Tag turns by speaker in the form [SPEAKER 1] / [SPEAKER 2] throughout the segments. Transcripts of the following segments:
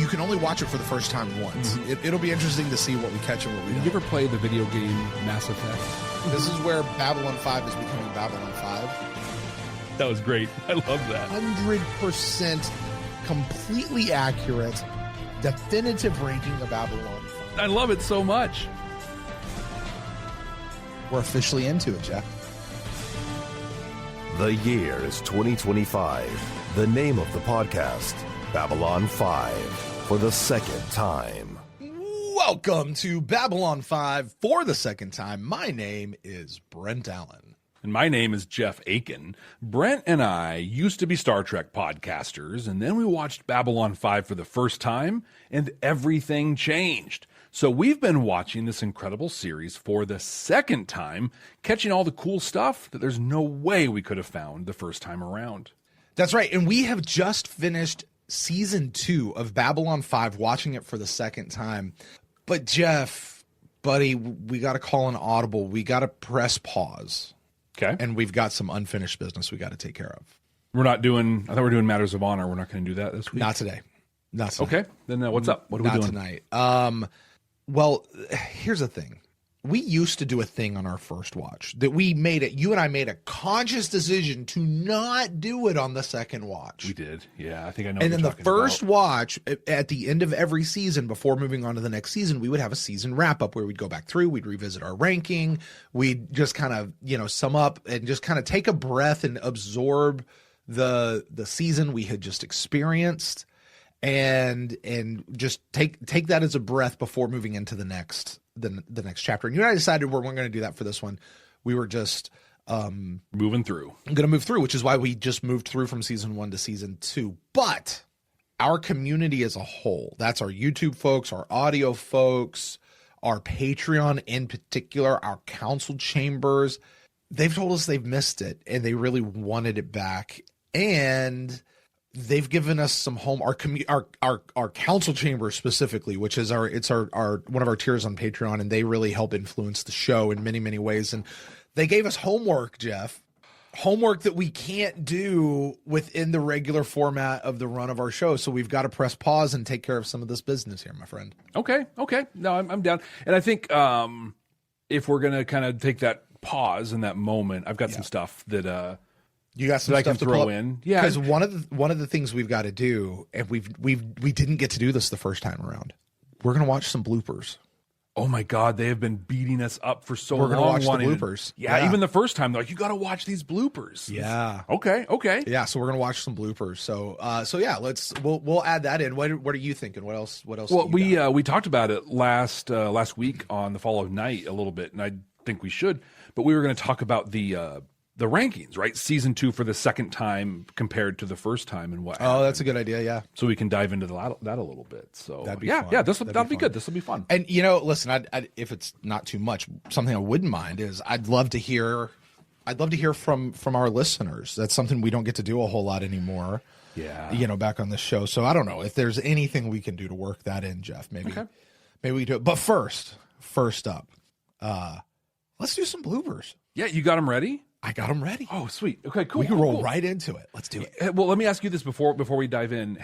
[SPEAKER 1] you can only watch it for the first time once. It'll be interesting to see what we catch and what we don't.
[SPEAKER 2] Did you ever play the video game Mass Effect?
[SPEAKER 1] This is where Babylon 5 is becoming Babylon 5.
[SPEAKER 2] That was great. I love that.
[SPEAKER 1] 100% completely accurate, definitive ranking of Babylon 5.
[SPEAKER 2] I love it so much.
[SPEAKER 1] We're officially into it, Jeff.
[SPEAKER 3] The year is 2025. The name of the podcast, Babylon 5, for the second time.
[SPEAKER 1] Welcome to Babylon 5 for the second time. My name is Brent Allen.
[SPEAKER 2] And my name is Jeff Akin. Brent and I used to be Star Trek podcasters, and then we watched Babylon 5 for the first time, and everything changed. So we've been watching this incredible series for the second time, catching all the cool stuff that there's no way we could have found the first time around.
[SPEAKER 1] That's right. And we have just finished season 2 of Babylon 5, watching it for the second time. But Jeff, buddy, we got to call an audible. We got to press pause.
[SPEAKER 2] Okay.
[SPEAKER 1] And we've got some unfinished business we got to take care of.
[SPEAKER 2] We're not doing, I thought we were doing Matters of Honor. We're not going to do that this week.
[SPEAKER 1] Not today. Not today.
[SPEAKER 2] Okay. Then what's up? What are we doing?
[SPEAKER 1] Not tonight. Well, here's the thing. We used to do a thing on our first watch that you and I made a conscious decision to not do it on the second watch.
[SPEAKER 2] We did. Yeah, I think I know.
[SPEAKER 1] And then the first watch, at the end of every season, before moving on to the next season, we would have a season wrap up where we'd go back through, we'd revisit our ranking, we'd just kind of, sum up and just kind of take a breath and absorb the season we had just experienced. And just take that as a breath before moving into the next chapter. And you and I decided we weren't going to do that for this one. We were just
[SPEAKER 2] moving through.
[SPEAKER 1] I'm going to move through, which is why we just moved through from season 1 to season 2. But our community as a whole, that's our YouTube folks, our audio folks, our Patreon in particular, our council chambers, they've told us they've missed it and they really wanted it back. And they've given us some our council chamber specifically, which is our one of our tiers on Patreon, and they really help influence the show in many, many ways. And they gave us homework, Jeff, homework that we can't do within the regular format of the run of our show. So we've got to press pause and take care of some of this business here, my friend.
[SPEAKER 2] Okay. No, I'm down. And I think if we're going to kind of take that pause in that moment, I've got some stuff that
[SPEAKER 1] you got some stuff
[SPEAKER 2] I can
[SPEAKER 1] to
[SPEAKER 2] throw in. Yeah.
[SPEAKER 1] Because one of the things we've got to do, and we didn't get to do this the first time around. We're going to watch some bloopers.
[SPEAKER 2] Oh my God, they have been beating us up for so long.
[SPEAKER 1] We're going to watch the bloopers.
[SPEAKER 2] Yeah, even the first time, they're like, you got to watch these bloopers.
[SPEAKER 1] Yeah.
[SPEAKER 2] Okay.
[SPEAKER 1] Yeah, so we're going to watch some bloopers. So yeah, we'll add that in. What are you thinking? What else?
[SPEAKER 2] Well, we talked about it last week on the Fall of Night a little bit, and I think we should, but we were going to talk about the rankings, right? Season 2 for the second time compared to the first time and what happened.
[SPEAKER 1] Oh, that's a good idea, yeah.
[SPEAKER 2] So we can dive into that a little bit. So
[SPEAKER 1] that'd be fun.
[SPEAKER 2] That'll be good. This will be fun.
[SPEAKER 1] And listen, I if it's not too much, something I wouldn't mind is I'd love to hear from our listeners. That's something we don't get to do a whole lot anymore.
[SPEAKER 2] Yeah.
[SPEAKER 1] Back on this show. So I don't know if there's anything we can do to work that in, Jeff. Maybe we do it. But first up, let's do some bloopers.
[SPEAKER 2] Yeah, you got them ready?
[SPEAKER 1] I got them ready.
[SPEAKER 2] Oh, sweet. Okay, cool.
[SPEAKER 1] We can roll right into it. Let's do it.
[SPEAKER 2] Well, let me ask you this before we dive in.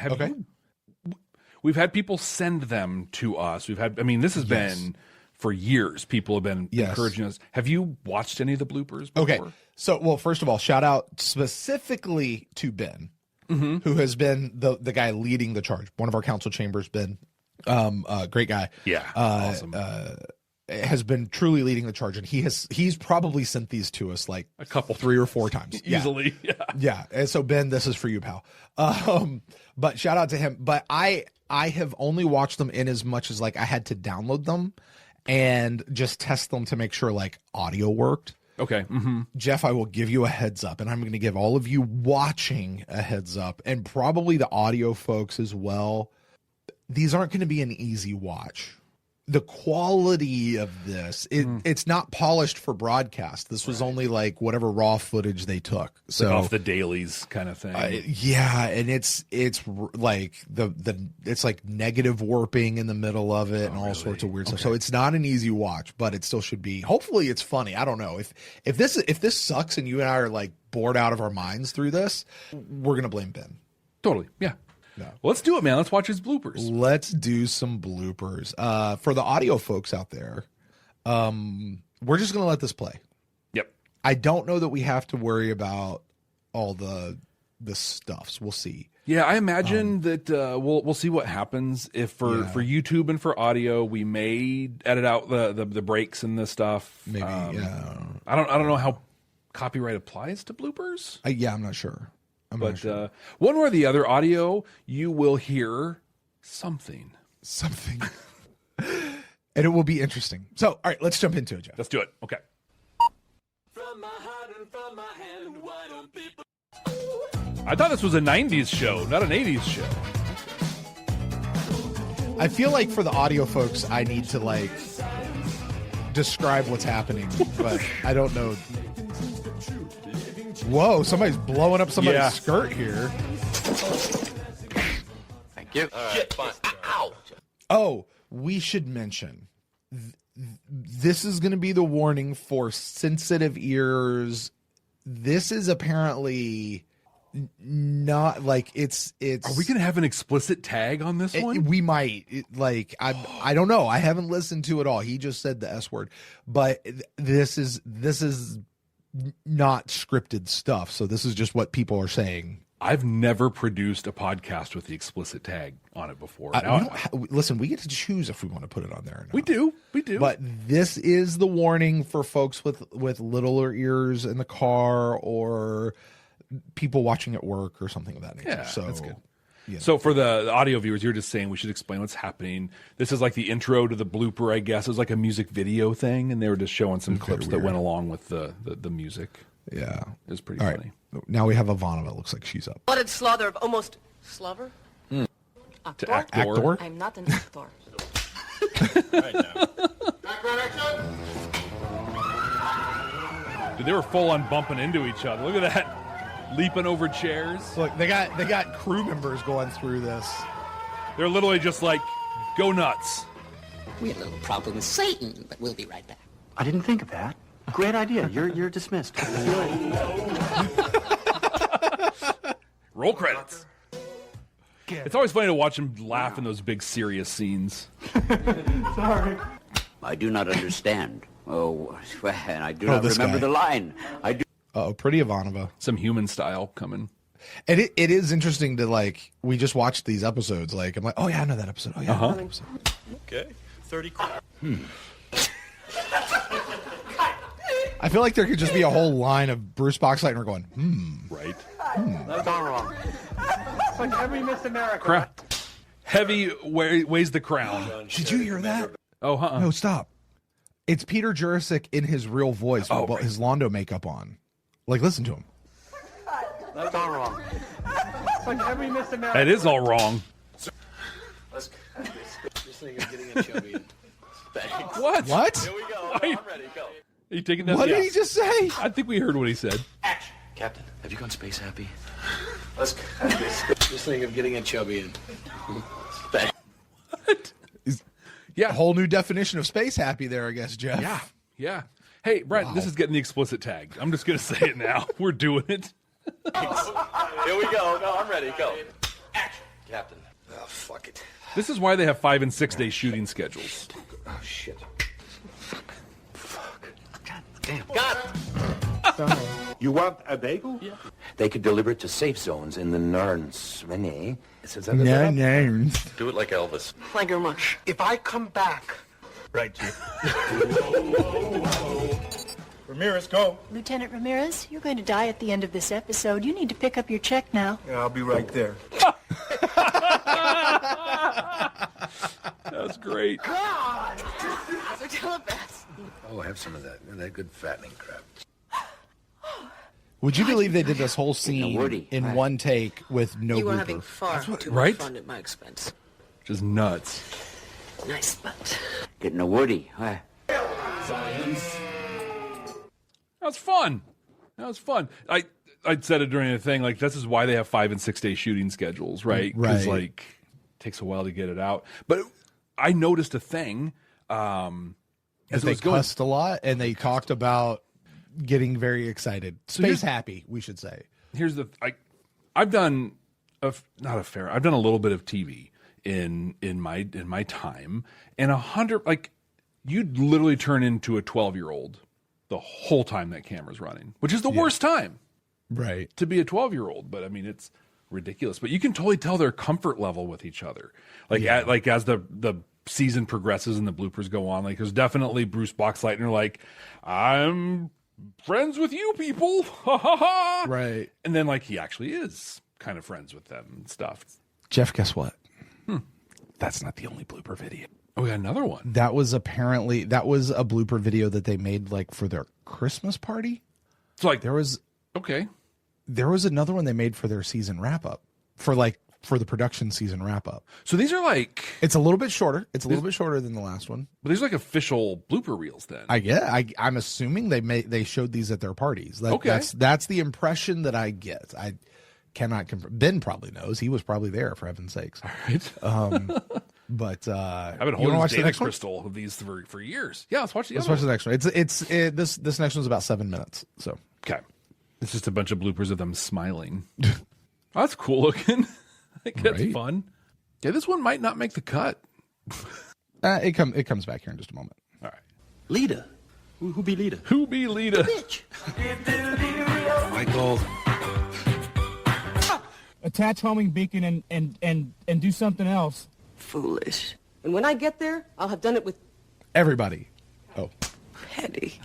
[SPEAKER 2] We've had people send them to us. This has been for years. People have been encouraging us. Have you watched any of the bloopers before?
[SPEAKER 1] Okay. So, well, first of all, shout out specifically to Ben, who has been the guy leading the charge. One of our council chambers, Ben, great guy.
[SPEAKER 2] Yeah, awesome.
[SPEAKER 1] Has been truly leading the charge, and he's probably sent these to us like
[SPEAKER 2] a couple,
[SPEAKER 1] 3 or 4 times
[SPEAKER 2] easily.
[SPEAKER 1] Yeah. And so Ben, this is for you, pal. But shout out to him. But I have only watched them in as much as like I had to download them and just test them to make sure like audio worked.
[SPEAKER 2] Okay. Mm-hmm.
[SPEAKER 1] Jeff, I will give you a heads up, and I'm going to give all of you watching a heads up, and probably the audio folks as well. These aren't going to be an easy watch. The quality of this, it's not polished for broadcast. This was only like whatever raw footage they took. So
[SPEAKER 2] like off the dailies kind of thing.
[SPEAKER 1] And it's like it's like negative warping in the middle of it and all sorts of weird stuff. So it's not an easy watch, but it still should be. Hopefully it's funny. I don't know. If this sucks and you and I are like bored out of our minds through this, we're gonna blame Ben.
[SPEAKER 2] Totally. Yeah.
[SPEAKER 1] No.
[SPEAKER 2] Let's do it, man. Let's watch his bloopers.
[SPEAKER 1] Let's do some bloopers. For the audio folks out there, we're just going to let this play.
[SPEAKER 2] Yep.
[SPEAKER 1] I don't know that we have to worry about all the stuffs. We'll see.
[SPEAKER 2] Yeah, I imagine that we'll see what happens if for YouTube and for audio we may edit out the breaks and the stuff.
[SPEAKER 1] Maybe.
[SPEAKER 2] I don't know how copyright applies to bloopers.
[SPEAKER 1] I'm not sure.
[SPEAKER 2] But one or the other audio, you will hear something.
[SPEAKER 1] And it will be interesting. So, all right, let's jump into it, Jeff.
[SPEAKER 2] Let's do it. Okay.
[SPEAKER 4] From my heart and from my hand, why don't people...
[SPEAKER 2] I thought this was a 90s show, not an 80s show.
[SPEAKER 1] I feel like for the audio folks, I need to like describe what's happening, but I don't know. Whoa, somebody's blowing up somebody's skirt here.
[SPEAKER 4] Thank you. Shit, fine. Ow!
[SPEAKER 1] Oh, we should mention this is going to be the warning for sensitive ears. This is apparently not like it's.
[SPEAKER 2] Are we gonna have an explicit tag on this one?
[SPEAKER 1] We might. I don't know. I haven't listened to it all. He just said the S word, but this is not scripted stuff. So this is just what people are saying.
[SPEAKER 2] I've never produced a podcast with the explicit tag on it before.
[SPEAKER 1] Listen, we get to choose if we want to put it on there or not.
[SPEAKER 2] We do.
[SPEAKER 1] But this is the warning for folks with littler ears in the car or people watching at work or something of that nature.
[SPEAKER 2] Yeah,
[SPEAKER 1] so
[SPEAKER 2] that's good.
[SPEAKER 1] You know.
[SPEAKER 2] So for the audio viewers, you're just saying we should explain what's happening. This is like the intro to the blooper, I guess. It was like a music video thing, and they were just showing some clips that went along with the music.
[SPEAKER 1] Yeah.
[SPEAKER 2] It was pretty funny.
[SPEAKER 1] Right. Now we have Ivanova. It looks like she's up.
[SPEAKER 5] Blooded slaughter of almost slobber?
[SPEAKER 2] To actor.
[SPEAKER 5] I'm not an actor.
[SPEAKER 4] Right now.
[SPEAKER 2] Dude, they were full on bumping into each other. Look at that. Leaping over chairs.
[SPEAKER 1] Look, they got crew members going through this.
[SPEAKER 2] They're literally just like, go nuts.
[SPEAKER 6] We had a little problem with Satan, but we'll be right back.
[SPEAKER 7] I didn't think of that. Great idea. You're dismissed.
[SPEAKER 2] Roll credits. It's always funny to watch them laugh in those big serious scenes.
[SPEAKER 7] Sorry.
[SPEAKER 6] I do not understand. Oh, and I do not remember the line. I do.
[SPEAKER 1] Oh, pretty Ivanova.
[SPEAKER 2] Some human style coming.
[SPEAKER 1] And it is interesting to like. We just watched these episodes. Like I'm like, oh yeah, I know that episode. Oh yeah, I know that episode.
[SPEAKER 4] Okay. 30.
[SPEAKER 1] I feel like there could just be a whole line of Bruce Boxleitner going,
[SPEAKER 2] Right.
[SPEAKER 7] That's all wrong. It's like every Miss America.
[SPEAKER 2] Heavy weighs the crown.
[SPEAKER 1] Did you hear that?
[SPEAKER 2] Oh,
[SPEAKER 1] No, stop. It's Peter Jurasik in his real voice with
[SPEAKER 2] right.
[SPEAKER 1] his Londo makeup on. Like, listen to him.
[SPEAKER 7] That's all wrong. It's like every Miss America.
[SPEAKER 2] That is all wrong.
[SPEAKER 4] Let's this thing is getting a chubby. Thanks.
[SPEAKER 2] What?
[SPEAKER 1] What?
[SPEAKER 4] Here we go.
[SPEAKER 2] Why-
[SPEAKER 4] I'm ready. Go.
[SPEAKER 2] Are you taking that?
[SPEAKER 1] What did he just say?
[SPEAKER 2] I think we heard what he said.
[SPEAKER 4] Action. Captain, have you gone space happy? Let's this thing of getting a chubby in. Thanks.
[SPEAKER 2] What? Yeah.
[SPEAKER 1] A whole new definition of space happy there, I guess, Jeff.
[SPEAKER 2] Yeah. Hey, Brent, this is getting the explicit tag. I'm just going to say it now. We're doing it.
[SPEAKER 4] Here we go. No, I'm ready. Go. Action. Captain. Oh, fuck it.
[SPEAKER 2] This is why they have 5 and 6 day shooting schedules.
[SPEAKER 4] Oh, shit. Fuck.
[SPEAKER 7] God damn.
[SPEAKER 4] Got it.
[SPEAKER 8] You want a bagel?
[SPEAKER 4] Yeah.
[SPEAKER 8] They could deliver it to safe zones in the Nerns.
[SPEAKER 1] No.
[SPEAKER 4] Do it like Elvis.
[SPEAKER 5] Thank you very much.
[SPEAKER 7] If I come back.
[SPEAKER 8] Right, Chief.
[SPEAKER 7] Ramirez, go.
[SPEAKER 9] Lieutenant Ramirez, you're going to die at the end of this episode. You need to pick up your check now.
[SPEAKER 7] Yeah, I'll be right there.
[SPEAKER 2] That's great.
[SPEAKER 5] God! So telepath.
[SPEAKER 8] Oh, have some of that good fattening crap.
[SPEAKER 1] Would you believe they did this whole scene
[SPEAKER 6] Woody.
[SPEAKER 1] in one take with no
[SPEAKER 5] You were
[SPEAKER 1] blooper?
[SPEAKER 5] having far too
[SPEAKER 2] right?
[SPEAKER 5] much fun at my expense.
[SPEAKER 2] Just nuts.
[SPEAKER 5] Nice butt.
[SPEAKER 6] Getting a Woody.
[SPEAKER 2] That was fun. I said it during the thing, like, this is why they have 5 and 6 day shooting schedules, right? Because,
[SPEAKER 1] Right.
[SPEAKER 2] like, it takes a while to get it out. But I noticed a thing. As it
[SPEAKER 1] They
[SPEAKER 2] was going,
[SPEAKER 1] cussed a lot, and they talked about getting very excited. Space happy, we should say.
[SPEAKER 2] here's I've done not a fair. I've done a little bit of TV in my time, and 100 like you'd literally turn into a 12-year-old the whole time that camera's running, which is the worst time,
[SPEAKER 1] right,
[SPEAKER 2] to be a 12-year-old. But I mean, it's ridiculous. But you can totally tell their comfort level with each other. Like as the season progresses and the bloopers go on, like there's definitely Bruce Boxleitner like, I'm friends with you people, ha ha ha,
[SPEAKER 1] right,
[SPEAKER 2] and then like he actually is kind of friends with them and stuff.
[SPEAKER 1] Jeff, guess what? That's not the only blooper video.
[SPEAKER 2] Oh, we got another one.
[SPEAKER 1] That was a blooper video that they made like for their Christmas party.
[SPEAKER 2] So like
[SPEAKER 1] there was another one they made for their season wrap up for the production season wrap up.
[SPEAKER 2] So these are like,
[SPEAKER 1] it's a little bit shorter. It's a little bit shorter than the last one.
[SPEAKER 2] But these are like official blooper reels then.
[SPEAKER 1] I'm assuming they showed these at their parties. That's the impression that I get. I cannot confirm. Ben probably knows. He was probably there, for heaven's sakes.
[SPEAKER 2] All right.
[SPEAKER 1] But
[SPEAKER 2] I've been holding
[SPEAKER 1] watch the next
[SPEAKER 2] Krystle of these for years. Yeah, let's watch the other
[SPEAKER 1] watch the next one. This next one's about 7 minutes. So
[SPEAKER 2] okay, it's just a bunch of bloopers of them smiling. Oh, that's cool looking. I think that's fun. Yeah, this one might not make the cut.
[SPEAKER 1] It comes back here in just a moment.
[SPEAKER 2] All right,
[SPEAKER 4] Leader. Who be leader?
[SPEAKER 2] Who be leader?
[SPEAKER 4] Bitch. Michael.
[SPEAKER 7] Attach homing beacon and do something else.
[SPEAKER 5] Foolish. And when I get there, I'll have done it with
[SPEAKER 1] Everybody. Oh.
[SPEAKER 5] Hetty.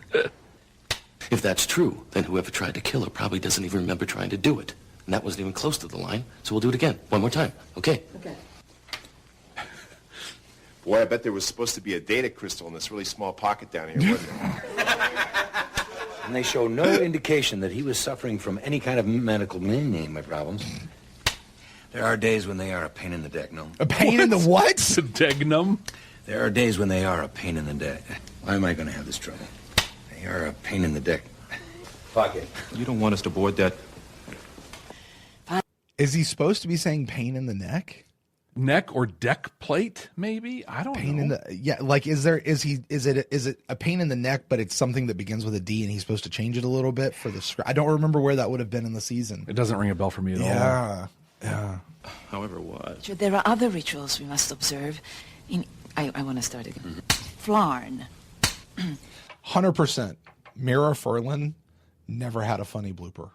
[SPEAKER 4] If that's true, then whoever tried to kill her probably doesn't even remember trying to do it. And that wasn't even close to the line, so we'll do it again. One more time. Okay?
[SPEAKER 5] Okay.
[SPEAKER 10] Boy, I bet there was supposed to be a data crystal in this really small pocket down here, wasn't there?
[SPEAKER 8] And they show no indication that he was suffering from any kind of medical problems. There are days when they are a pain in the deck, no?
[SPEAKER 1] A pain in the what?
[SPEAKER 2] The degnum?
[SPEAKER 8] There are days when they are a pain in the deck. Why am I going to have this trouble? They are a pain in the deck. Fuck it.
[SPEAKER 4] You don't want us to board that?
[SPEAKER 1] Is he supposed to be saying pain in the neck?
[SPEAKER 2] Neck or deck plate, maybe? I don't know.
[SPEAKER 1] Pain in the like is it a pain in the neck, but it's something that begins with a D and he's supposed to change it a little bit for the script. I don't remember where that would have been in the season.
[SPEAKER 2] It doesn't ring a bell for me at all.
[SPEAKER 1] Yeah.
[SPEAKER 4] However, what?
[SPEAKER 5] There are other rituals we must observe. I want to start again. Flarn.
[SPEAKER 1] 100%. Mira Furlan never had a funny blooper.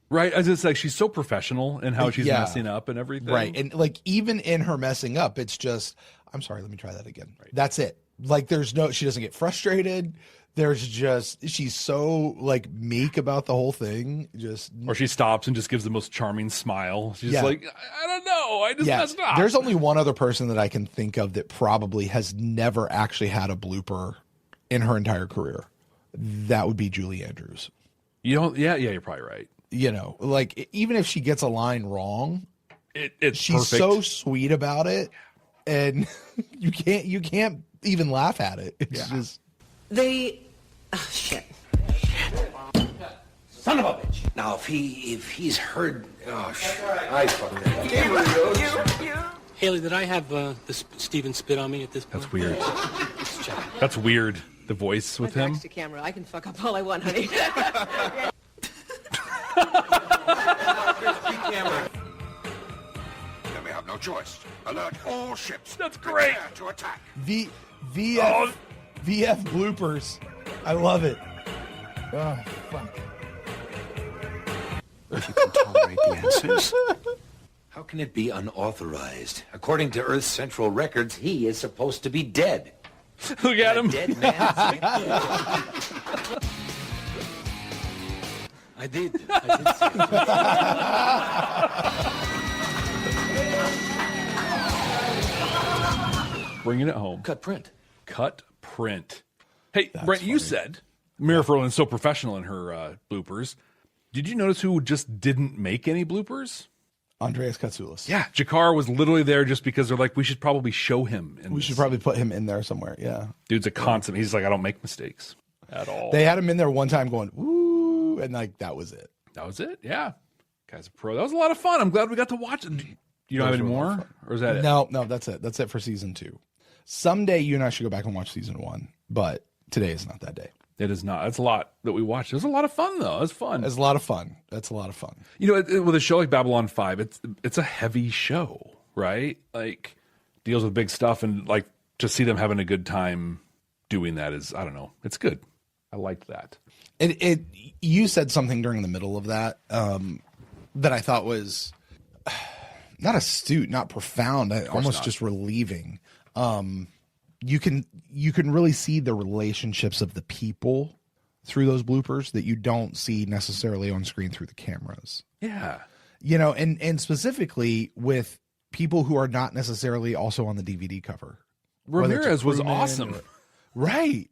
[SPEAKER 2] Right, as it's like she's so professional in how she's messing up and everything.
[SPEAKER 1] Right, and like even in her messing up, it's just, I'm sorry, let me try that again. Right. That's it. Like she doesn't get frustrated. She's so like meek about the whole thing.
[SPEAKER 2] Or she stops and just gives the most charming smile. She's like, I don't know, I just messed up.
[SPEAKER 1] There's only one other person that I can think of that probably has never actually had a blooper in her entire career. That would be Julie Andrews.
[SPEAKER 2] You're probably right.
[SPEAKER 1] You know, like even if she gets a line wrong, she's
[SPEAKER 2] perfect.
[SPEAKER 1] so sweet about it, and you can't even laugh at it. It's just
[SPEAKER 5] Shit.
[SPEAKER 8] Son of a bitch. Now, if he's heard... Oh, shit. I fucked it up.
[SPEAKER 11] Haley, did I have Steven spit on me at this point?
[SPEAKER 2] That's weird. That's weird, the voice with him.
[SPEAKER 5] Back's to camera. I can fuck up all I want, honey.
[SPEAKER 10] Then we have no choice. Alert all ships.
[SPEAKER 2] That's great.
[SPEAKER 10] Prepare to attack.
[SPEAKER 1] VF bloopers. I love it. Oh, fuck.
[SPEAKER 8] If you can tolerate the answers. How can it be unauthorized? According to Earth's central records, he is supposed to be dead.
[SPEAKER 2] Look at him.
[SPEAKER 8] Dead man.
[SPEAKER 11] I did.
[SPEAKER 2] Bringing it home.
[SPEAKER 4] Cut print.
[SPEAKER 2] Hey, Brent, funny. You said Mira Furlan's so professional in her bloopers. Did you notice who just didn't make any bloopers?
[SPEAKER 1] Andreas Katsoulis.
[SPEAKER 2] Yeah, Jakar was literally there just because they're like, we should probably show him.
[SPEAKER 1] We should probably put him in there somewhere. Yeah,
[SPEAKER 2] dude's a consummate. He's like, I don't make mistakes at all.
[SPEAKER 1] They had him in there one time going, woo, and like that was it.
[SPEAKER 2] That was it. Yeah, guy's a pro. That was a lot of fun. I'm glad we got to watch it. You don't have any more, or is that it?
[SPEAKER 1] No, that's it. That's it for season 2. Someday you and I should go back and watch season 1, but today is not that day.
[SPEAKER 2] It is not. It's a lot that we watched. It was a lot of fun, though. It's fun.
[SPEAKER 1] It's a lot of fun. That's a lot of fun.
[SPEAKER 2] You know, with a show like Babylon 5, it's a heavy show, right? Like, deals with big stuff, and like to see them having a good time doing that is, I don't know, it's good. I liked that.
[SPEAKER 1] You said something during the middle of that that I thought was not astute, not profound, almost not. Just relieving. You can really see the relationships of the people through those bloopers that you don't see necessarily on screen through the cameras.
[SPEAKER 2] Yeah.
[SPEAKER 1] You know, and specifically with people who are not necessarily also on the DVD cover.
[SPEAKER 2] Ramirez was awesome.
[SPEAKER 1] Right.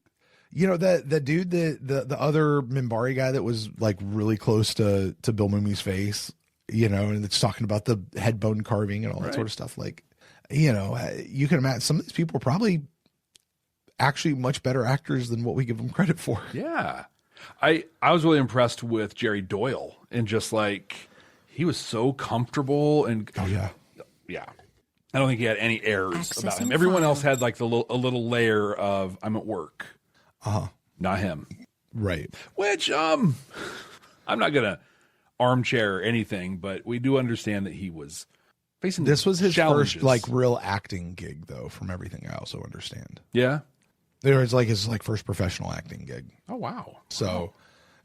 [SPEAKER 1] You know, the dude, the other Minbari guy that was like really close to Bill Mumy's face, you know, and it's talking about the head bone carving and all that sort of stuff. Like, you know, you can imagine some of these people are probably actually much better actors than what we give them credit for.
[SPEAKER 2] Yeah. I was really impressed with Jerry Doyle, and just like, he was so comfortable and yeah. I don't think he had any errors about him. Everyone else had like a little layer of I'm at work. Not him.
[SPEAKER 1] Right.
[SPEAKER 2] Which I'm not gonna armchair anything, but we do understand that he was facing
[SPEAKER 1] this was his
[SPEAKER 2] challenges.
[SPEAKER 1] First like real acting gig though, from everything I also understand.
[SPEAKER 2] Yeah.
[SPEAKER 1] There was like his first professional acting gig.
[SPEAKER 2] Oh wow.
[SPEAKER 1] So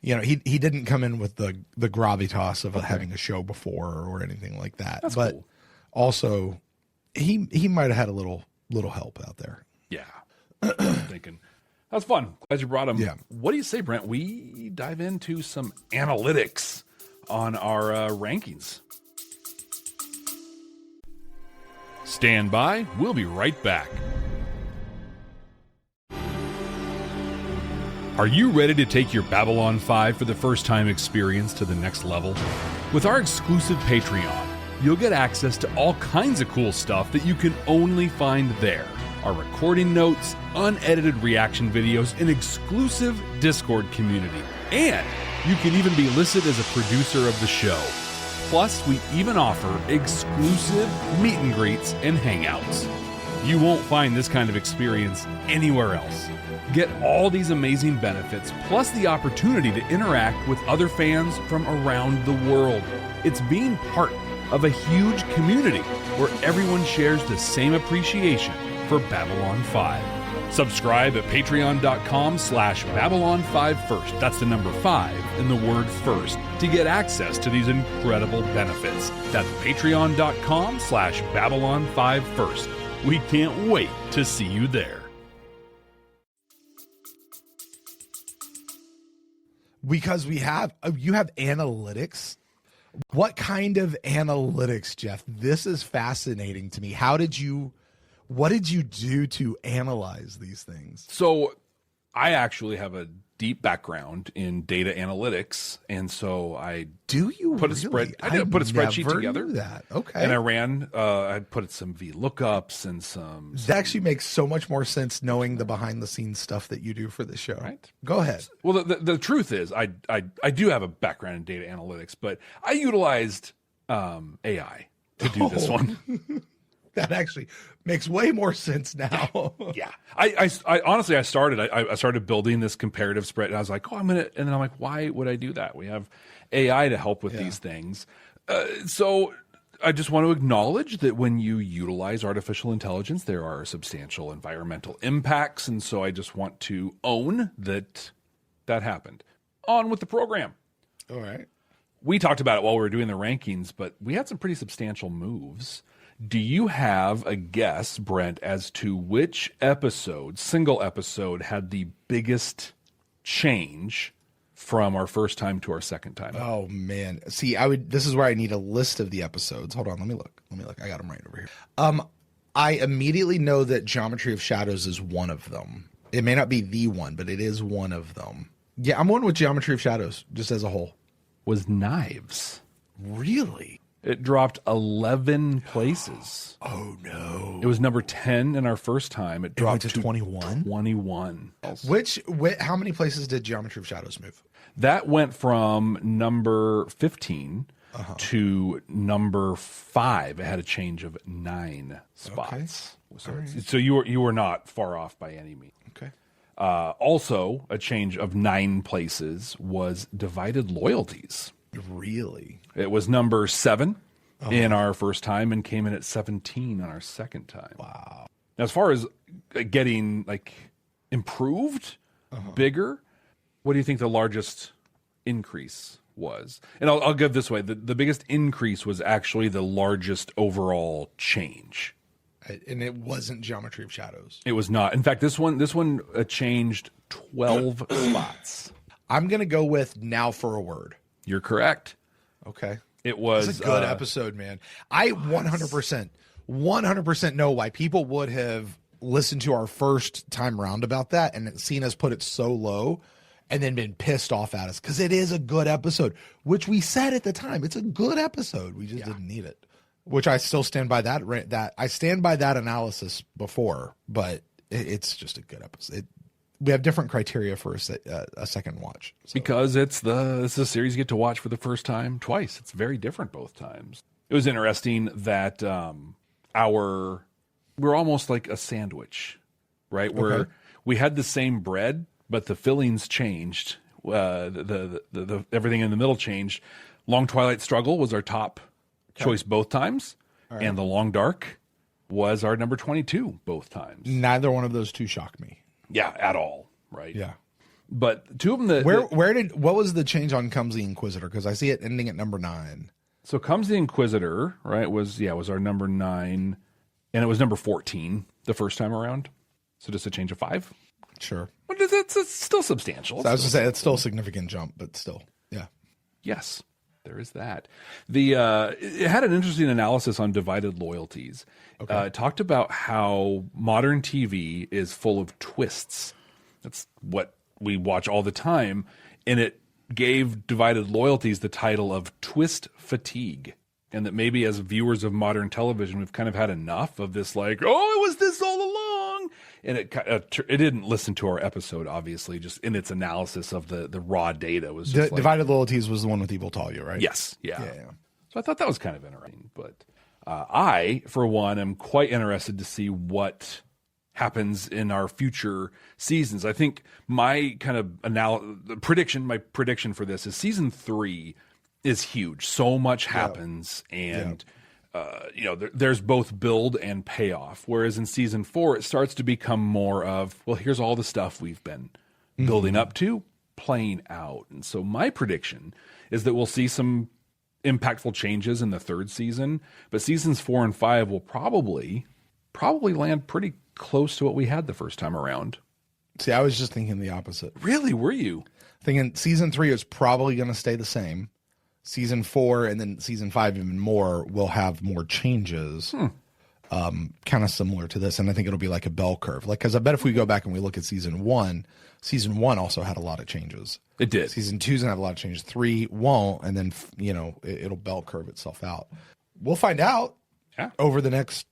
[SPEAKER 1] you know, he didn't come in with the gravitas of having a show before or anything like that.
[SPEAKER 2] That's
[SPEAKER 1] but
[SPEAKER 2] cool.
[SPEAKER 1] Also he might have had a little help out there.
[SPEAKER 2] Yeah. I'm thinking that's fun. Glad you brought him.
[SPEAKER 1] Yeah.
[SPEAKER 2] What do you say, Brent? We dive into some analytics on our rankings. Stand by. We'll be right back. Are you ready to take your Babylon 5 for the first time experience to the next level? With our exclusive Patreon, you'll get access to all kinds of cool stuff that you can only find there. Our recording notes, unedited reaction videos, an exclusive Discord community. And you can even be listed as a producer of the show. Plus, we even offer exclusive meet and greets and hangouts. You won't find this kind of experience anywhere else. Get all these amazing benefits, plus the opportunity to interact with other fans from around the world. It's being part of a huge community where everyone shares the same appreciation for Babylon 5. Subscribe at patreon.com/Babylon5First. That's the number 5 and the word first to get access to these incredible benefits. That's patreon.com/Babylon5First. We can't wait to see you there.
[SPEAKER 1] Because you have analytics. What kind of analytics, Jeff? This is fascinating to me. What did you do to analyze these things?
[SPEAKER 2] So I actually have a deep background in data analytics, and so I put a spreadsheet together.
[SPEAKER 1] Knew that. Okay.
[SPEAKER 2] And I put some VLOOKUPs and some.
[SPEAKER 1] That actually makes so much more sense knowing the behind the scenes stuff that you do for the show.
[SPEAKER 2] Right.
[SPEAKER 1] Go ahead.
[SPEAKER 2] Well, the truth is, I do have a background in data analytics, but I utilized AI to do this one.
[SPEAKER 1] That actually makes way more sense now.
[SPEAKER 2] Yeah. I honestly, I started building this comparative spread, and I was like, and then I'm like, why would I do that? We have AI to help with these things. So I just want to acknowledge that when you utilize artificial intelligence, there are substantial environmental impacts. And so I just want to own that happened. On with the program.
[SPEAKER 1] All right.
[SPEAKER 2] We talked about it while we were doing the rankings, but we had some pretty substantial moves. Do you have a guess, Brent, as to which single episode, had the biggest change from our first time to our second time?
[SPEAKER 1] Oh man. See, this is where I need a list of the episodes. Hold on, let me look. I got them right over here. I immediately know that Geometry of Shadows is one of them. It may not be the one, but it is one of them. Yeah, I'm going with Geometry of Shadows, just as a whole.
[SPEAKER 2] Was Knives.
[SPEAKER 1] Really?
[SPEAKER 2] It dropped 11 places.
[SPEAKER 1] Oh, no.
[SPEAKER 2] It was number 10 in our first time. It dropped
[SPEAKER 1] to 21?
[SPEAKER 2] 21.
[SPEAKER 1] How many places did Geometry of Shadows move?
[SPEAKER 2] That went from number 15 to number 5. It had a change of 9 spots.
[SPEAKER 1] Okay.
[SPEAKER 2] So you were not far off by any means.
[SPEAKER 1] Okay.
[SPEAKER 2] Also, a change of 9 places was Divided Loyalties.
[SPEAKER 1] Really?
[SPEAKER 2] It was number 7 in our first time and came in at 17 on our second time.
[SPEAKER 1] Wow.
[SPEAKER 2] Now, as far as getting improved, bigger, what do you think the largest increase was? And I'll give this way. The biggest increase was actually the largest overall change.
[SPEAKER 1] And it wasn't Geometry of Shadows.
[SPEAKER 2] It was not. In fact, this one changed 12 spots.
[SPEAKER 1] I'm going to go with Now for a Word.
[SPEAKER 2] You're correct.
[SPEAKER 1] Okay.
[SPEAKER 2] It was
[SPEAKER 1] a good episode, man. I 100% know why people would have listened to our first time round about that and seen us put it so low and then been pissed off at us, because it is a good episode, which we said at the time. It's a good episode. We just didn't need it, which I still stand by that. I stand by that analysis before, but it's just a good episode. We have different criteria for a second watch. So.
[SPEAKER 2] Because it's a series you get to watch for the first time twice. It's very different both times. It was interesting that we're almost like a sandwich, right?
[SPEAKER 1] Okay.
[SPEAKER 2] Where we had the same bread, but the fillings changed. The everything in the middle changed. Long Twilight Struggle was our top choice both times, and The Long Dark was our number 22 both times.
[SPEAKER 1] Neither one of those two shocked me.
[SPEAKER 2] Yeah, at all, right?
[SPEAKER 1] Yeah.
[SPEAKER 2] But two of them
[SPEAKER 1] what was the change on Comes the Inquisitor? Because I see it ending at number 9.
[SPEAKER 2] So Comes the Inquisitor, right, was our number 9, and it was number 14 the first time around. So just a change of 5.
[SPEAKER 1] Sure.
[SPEAKER 2] But it's still substantial.
[SPEAKER 1] So I was going to say, it's still a significant jump, but still, yeah.
[SPEAKER 2] Yes, there is that. It had an interesting analysis on Divided Loyalties.
[SPEAKER 1] Okay.
[SPEAKER 2] It talked about how modern TV is full of twists. That's what we watch all the time. And it gave Divided Loyalties the title of Twist Fatigue. And that maybe as viewers of modern television, we've kind of had enough of this, it was this all along. And it didn't listen to our episode, obviously, just in its analysis of the raw data. Was just
[SPEAKER 1] Divided Loyalties was the one with Evil Talia, right?
[SPEAKER 2] Yes. Yeah. So I thought that was kind of interesting. But I, for one, am quite interested to see what happens in our future seasons. I think my kind of prediction for this is season 3 is huge. So much happens, and there's both build and payoff. Whereas in season 4, it starts to become more of, well, here's all the stuff we've been building up to, playing out. And so my prediction is that we'll see some impactful changes in the 3rd season, but seasons 4 and 5 will probably land pretty close to what we had the first time around.
[SPEAKER 1] See, I was just thinking the opposite.
[SPEAKER 2] Really? Were you?
[SPEAKER 1] Thinking season 3 is probably going to stay the same. Season 4 and then season 5 even more will have more changes, kind of similar to this. And I think it'll be like a bell curve. Because I bet if we go back and we look at season 1 also had a lot of changes.
[SPEAKER 2] It did.
[SPEAKER 1] Season 2's going to have a lot of changes. 3 won't. And then, it'll bell curve itself out. We'll find out over the next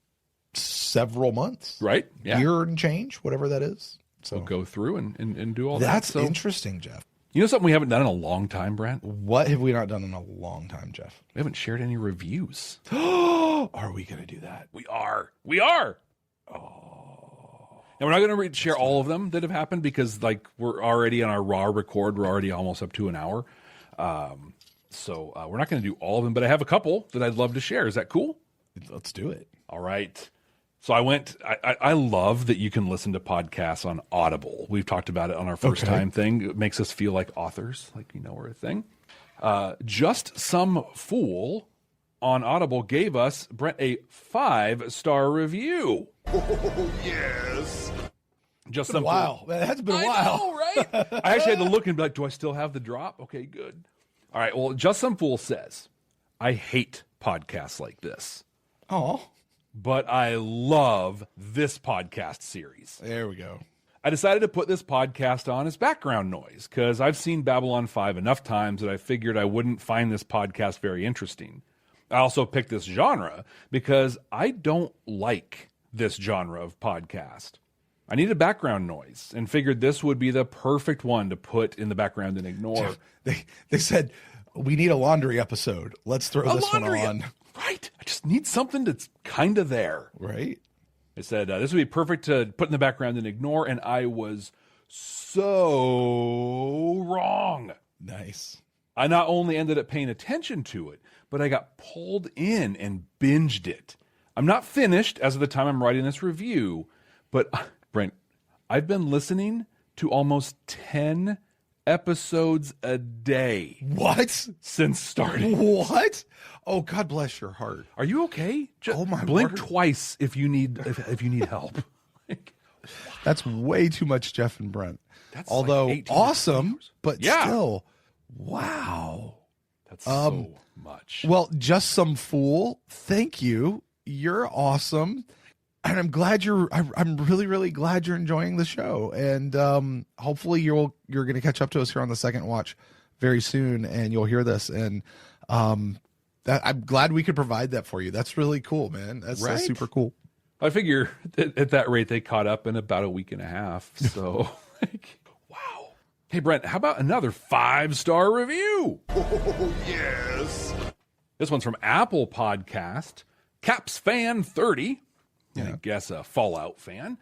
[SPEAKER 1] several months.
[SPEAKER 2] Right. Yeah.
[SPEAKER 1] Year and change, whatever that is. So
[SPEAKER 2] we'll go through and do all that.
[SPEAKER 1] That's interesting, Jeff.
[SPEAKER 2] You know something we haven't done in a long time, Brent?
[SPEAKER 1] What have we not done in a long time, Jeff?
[SPEAKER 2] We haven't shared any reviews.
[SPEAKER 1] Are we going to do that?
[SPEAKER 2] We are. Oh. And we're not going to share all of them that have happened because, we're already on our raw record. We're already almost up to an hour. So we're not going to do all of them, but I have a couple that I'd love to share. Is that cool?
[SPEAKER 1] Let's do it.
[SPEAKER 2] All right. So I love that you can listen to podcasts on Audible. We've talked about it on our first time thing. It makes us feel like authors, we're a thing. Just Some Fool on Audible gave us, Brent, a 5-star review.
[SPEAKER 10] Oh, yes.
[SPEAKER 2] Just Some
[SPEAKER 1] Fool. It has been a while.
[SPEAKER 2] Know, right? I actually had to look and be like, do I still have the drop? Okay, good. All right, well, Just Some Fool says, I hate podcasts like this.
[SPEAKER 1] Oh.
[SPEAKER 2] But I love this podcast series.
[SPEAKER 1] There we go.
[SPEAKER 2] I decided to put this podcast on as background noise because I've seen Babylon 5 enough times that I figured I wouldn't find this podcast very interesting. I also picked this genre because I don't like this genre of podcast. I needed background noise and figured this would be the perfect one to put in the background and ignore.
[SPEAKER 1] They said, we need a laundry episode. Let's throw this one on.
[SPEAKER 2] Right. I just need something that's kind of there.
[SPEAKER 1] Right.
[SPEAKER 2] I said, this would be perfect to put in the background and ignore. And I was so wrong.
[SPEAKER 1] Nice.
[SPEAKER 2] I not only ended up paying attention to it, but I got pulled in and binged it. I'm not finished as of the time I'm writing this review, but Brent, I've been listening to almost 10 episodes a day.
[SPEAKER 1] What?
[SPEAKER 2] Since starting.
[SPEAKER 1] What? Oh, God bless your heart.
[SPEAKER 2] Are you okay? Just
[SPEAKER 1] oh my
[SPEAKER 2] blink
[SPEAKER 1] word.
[SPEAKER 2] Twice if you need if you need help.
[SPEAKER 1] That's way too much Jeff and Brent.
[SPEAKER 2] That's
[SPEAKER 1] although
[SPEAKER 2] like 18
[SPEAKER 1] awesome, but
[SPEAKER 2] yeah.
[SPEAKER 1] still, wow.
[SPEAKER 2] That's so much.
[SPEAKER 1] Well, just some fool. Thank you. You're awesome. And I'm glad I'm really, really glad you're enjoying the show. And hopefully you're going to catch up to us here on the second watch very soon, and you'll hear this. And I'm glad we could provide that for you. That's really cool, man. That's super cool.
[SPEAKER 2] I figure at that rate they caught up in about a week and a half. So, wow. Hey, Brent, how about another 5-star review?
[SPEAKER 10] Oh, yes.
[SPEAKER 2] This one's from Apple Podcast. Caps Fan 30. I guess a Fallout fan,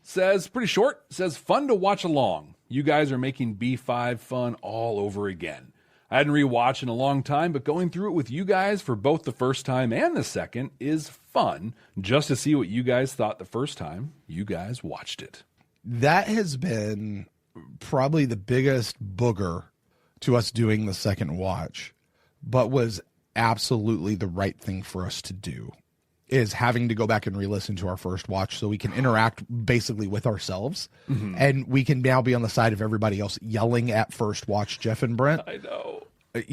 [SPEAKER 2] says, pretty short, says, fun to watch along. You guys are making B5 fun all over again. I hadn't rewatched in a long time, but going through it with you guys for both the first time and the second is fun, just to see what you guys thought the first time you guys watched it.
[SPEAKER 1] That has been probably the biggest booger to us doing the second watch, but was absolutely the right thing for us to do. Is having to go back and re-listen to our first watch so we can interact basically with ourselves. Mm-hmm. And we can now be on the side of everybody else yelling at first watch Jeff and Brent.
[SPEAKER 2] I know.
[SPEAKER 1] Thank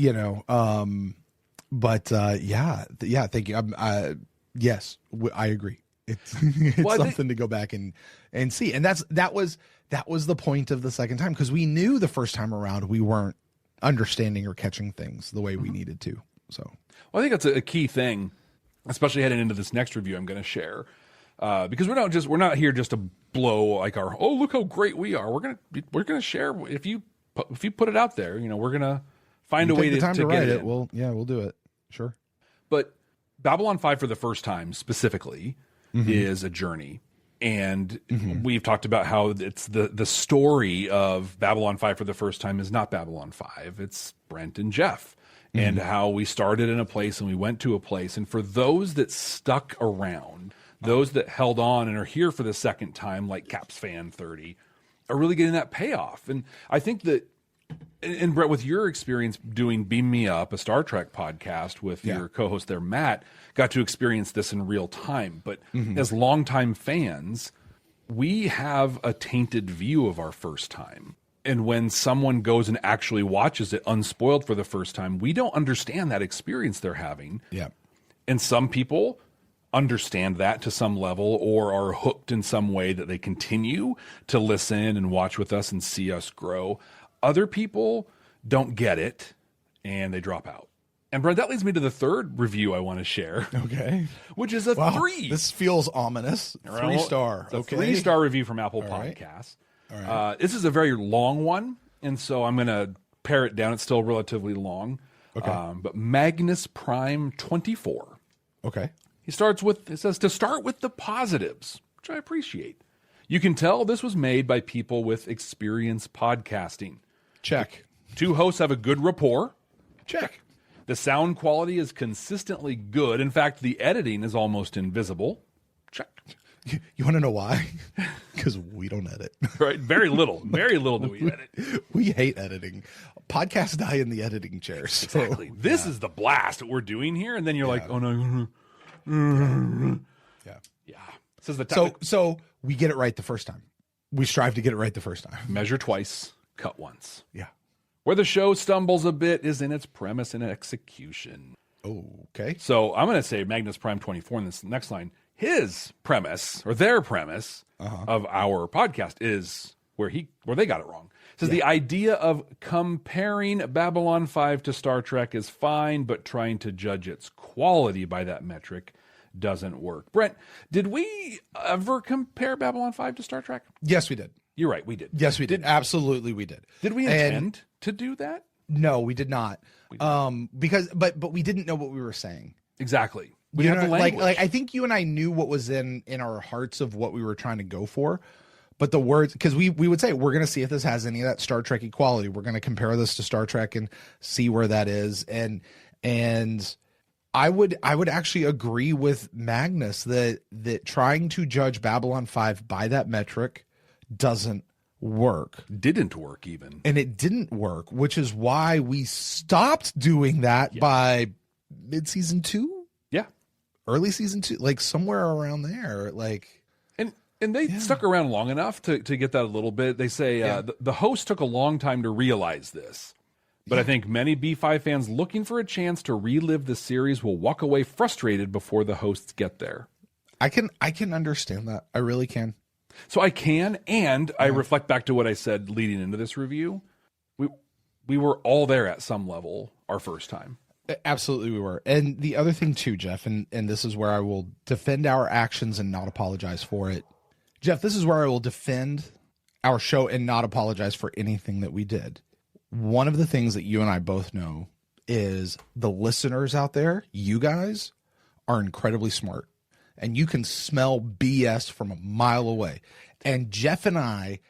[SPEAKER 1] you. Yes, I agree. It's something to go back and see. And that was the point of the second time, because we knew the first time around we weren't understanding or catching things the way we needed to. So,
[SPEAKER 2] well, I think that's a key thing, especially heading into this next review I'm going to share, because we're not here just to blow like look how great we are. We're gonna share. If you put it out there, we're gonna find a way to
[SPEAKER 1] write
[SPEAKER 2] get
[SPEAKER 1] it.
[SPEAKER 2] In.
[SPEAKER 1] We'll do it. Sure.
[SPEAKER 2] But Babylon 5 for the first time specifically is a journey, and we've talked about how it's the story of Babylon 5 for the first time is not Babylon 5. It's Brent and Jeff. And how we started in a place and we went to a place. And for those that stuck around, those that held on and are here for the second time, like Caps Fan 30, are really getting that payoff. And I think that, and Brett, with your experience doing Beam Me Up, a Star Trek podcast with your co-host there, Matt, got to experience this in real time. But as longtime fans, we have a tainted view of our first time. And when someone goes and actually watches it unspoiled for the first time, we don't understand that experience they're having.
[SPEAKER 1] Yeah.
[SPEAKER 2] And some people understand that to some level or are hooked in some way that they continue to listen and watch with us and see us grow. Other people don't get it and they drop out. And Brent, that leads me to the third review I want to share.
[SPEAKER 1] Okay.
[SPEAKER 2] Which is a 3.
[SPEAKER 1] This feels ominous. 3-star.
[SPEAKER 2] Okay. 3-star review from Apple Podcasts.
[SPEAKER 1] All right.
[SPEAKER 2] This is a very long one, and so I'm going to pare it down. It's still relatively long.
[SPEAKER 1] Okay.
[SPEAKER 2] But Magnus Prime 24.
[SPEAKER 1] Okay.
[SPEAKER 2] It says, to start with the positives, which I appreciate. You can tell this was made by people with experience podcasting.
[SPEAKER 1] Check. 2
[SPEAKER 2] hosts have a good rapport.
[SPEAKER 1] Check.
[SPEAKER 2] The sound quality is consistently good. In fact, the editing is almost invisible. Check.
[SPEAKER 1] You want to know why? Because we don't edit.
[SPEAKER 2] Right. Very little. Very little do we edit.
[SPEAKER 1] We hate editing. Podcasts die in the editing chair. So,
[SPEAKER 2] exactly. This is the blast that we're doing here. And then you're like, oh, no.
[SPEAKER 1] Yeah.
[SPEAKER 2] This is
[SPEAKER 1] so we get it right the first time. We strive to get it right the first time.
[SPEAKER 2] Measure twice, cut once.
[SPEAKER 1] Yeah.
[SPEAKER 2] Where the show stumbles a bit is in its premise and execution.
[SPEAKER 1] Okay.
[SPEAKER 2] So I'm going to say Magnus Prime 24 in this next line. His premise, or their premise, of our podcast is where they got it wrong. It says the idea of comparing Babylon 5 to Star Trek is fine, but trying to judge its quality by that metric doesn't work. Brent, did we ever compare Babylon 5 to Star Trek?
[SPEAKER 1] Yes, we did.
[SPEAKER 2] You're right, we did.
[SPEAKER 1] Yes, we did. Absolutely, we did.
[SPEAKER 2] Did we intend to do that?
[SPEAKER 1] No, we did not. But we didn't know what we were saying.
[SPEAKER 2] Exactly. We have the language.
[SPEAKER 1] Like I think you and I knew what was in our hearts of what we were trying to go for, But the words, because we would say we're going to see if this has any of that Star Trek equality. We're going to compare this to Star Trek and see where that is. And I would actually agree with Magnus that trying to judge Babylon 5 by that metric doesn't work.
[SPEAKER 2] Didn't work even.
[SPEAKER 1] And it didn't work, which is why we stopped doing that by mid-season 2?
[SPEAKER 2] Yeah.
[SPEAKER 1] Early season 2, like somewhere around there. Like,
[SPEAKER 2] and they stuck around long enough to get that a little bit. They say the host took a long time to realize this. But I think many B5 fans looking for a chance to relive the series will walk away frustrated before the hosts get there.
[SPEAKER 1] I can understand that. I really can.
[SPEAKER 2] So I can, and I reflect back to what I said leading into this review. We were all there at some level our first time.
[SPEAKER 1] Absolutely we were. And the other thing too, Jeff, and this is where I will defend our actions and not apologize for it. Jeff, this is where I will defend our show and not apologize for anything that we did. One of the things that you and I both know is the listeners out there, you guys, are incredibly smart. And you can smell BS from a mile away. And Jeff and I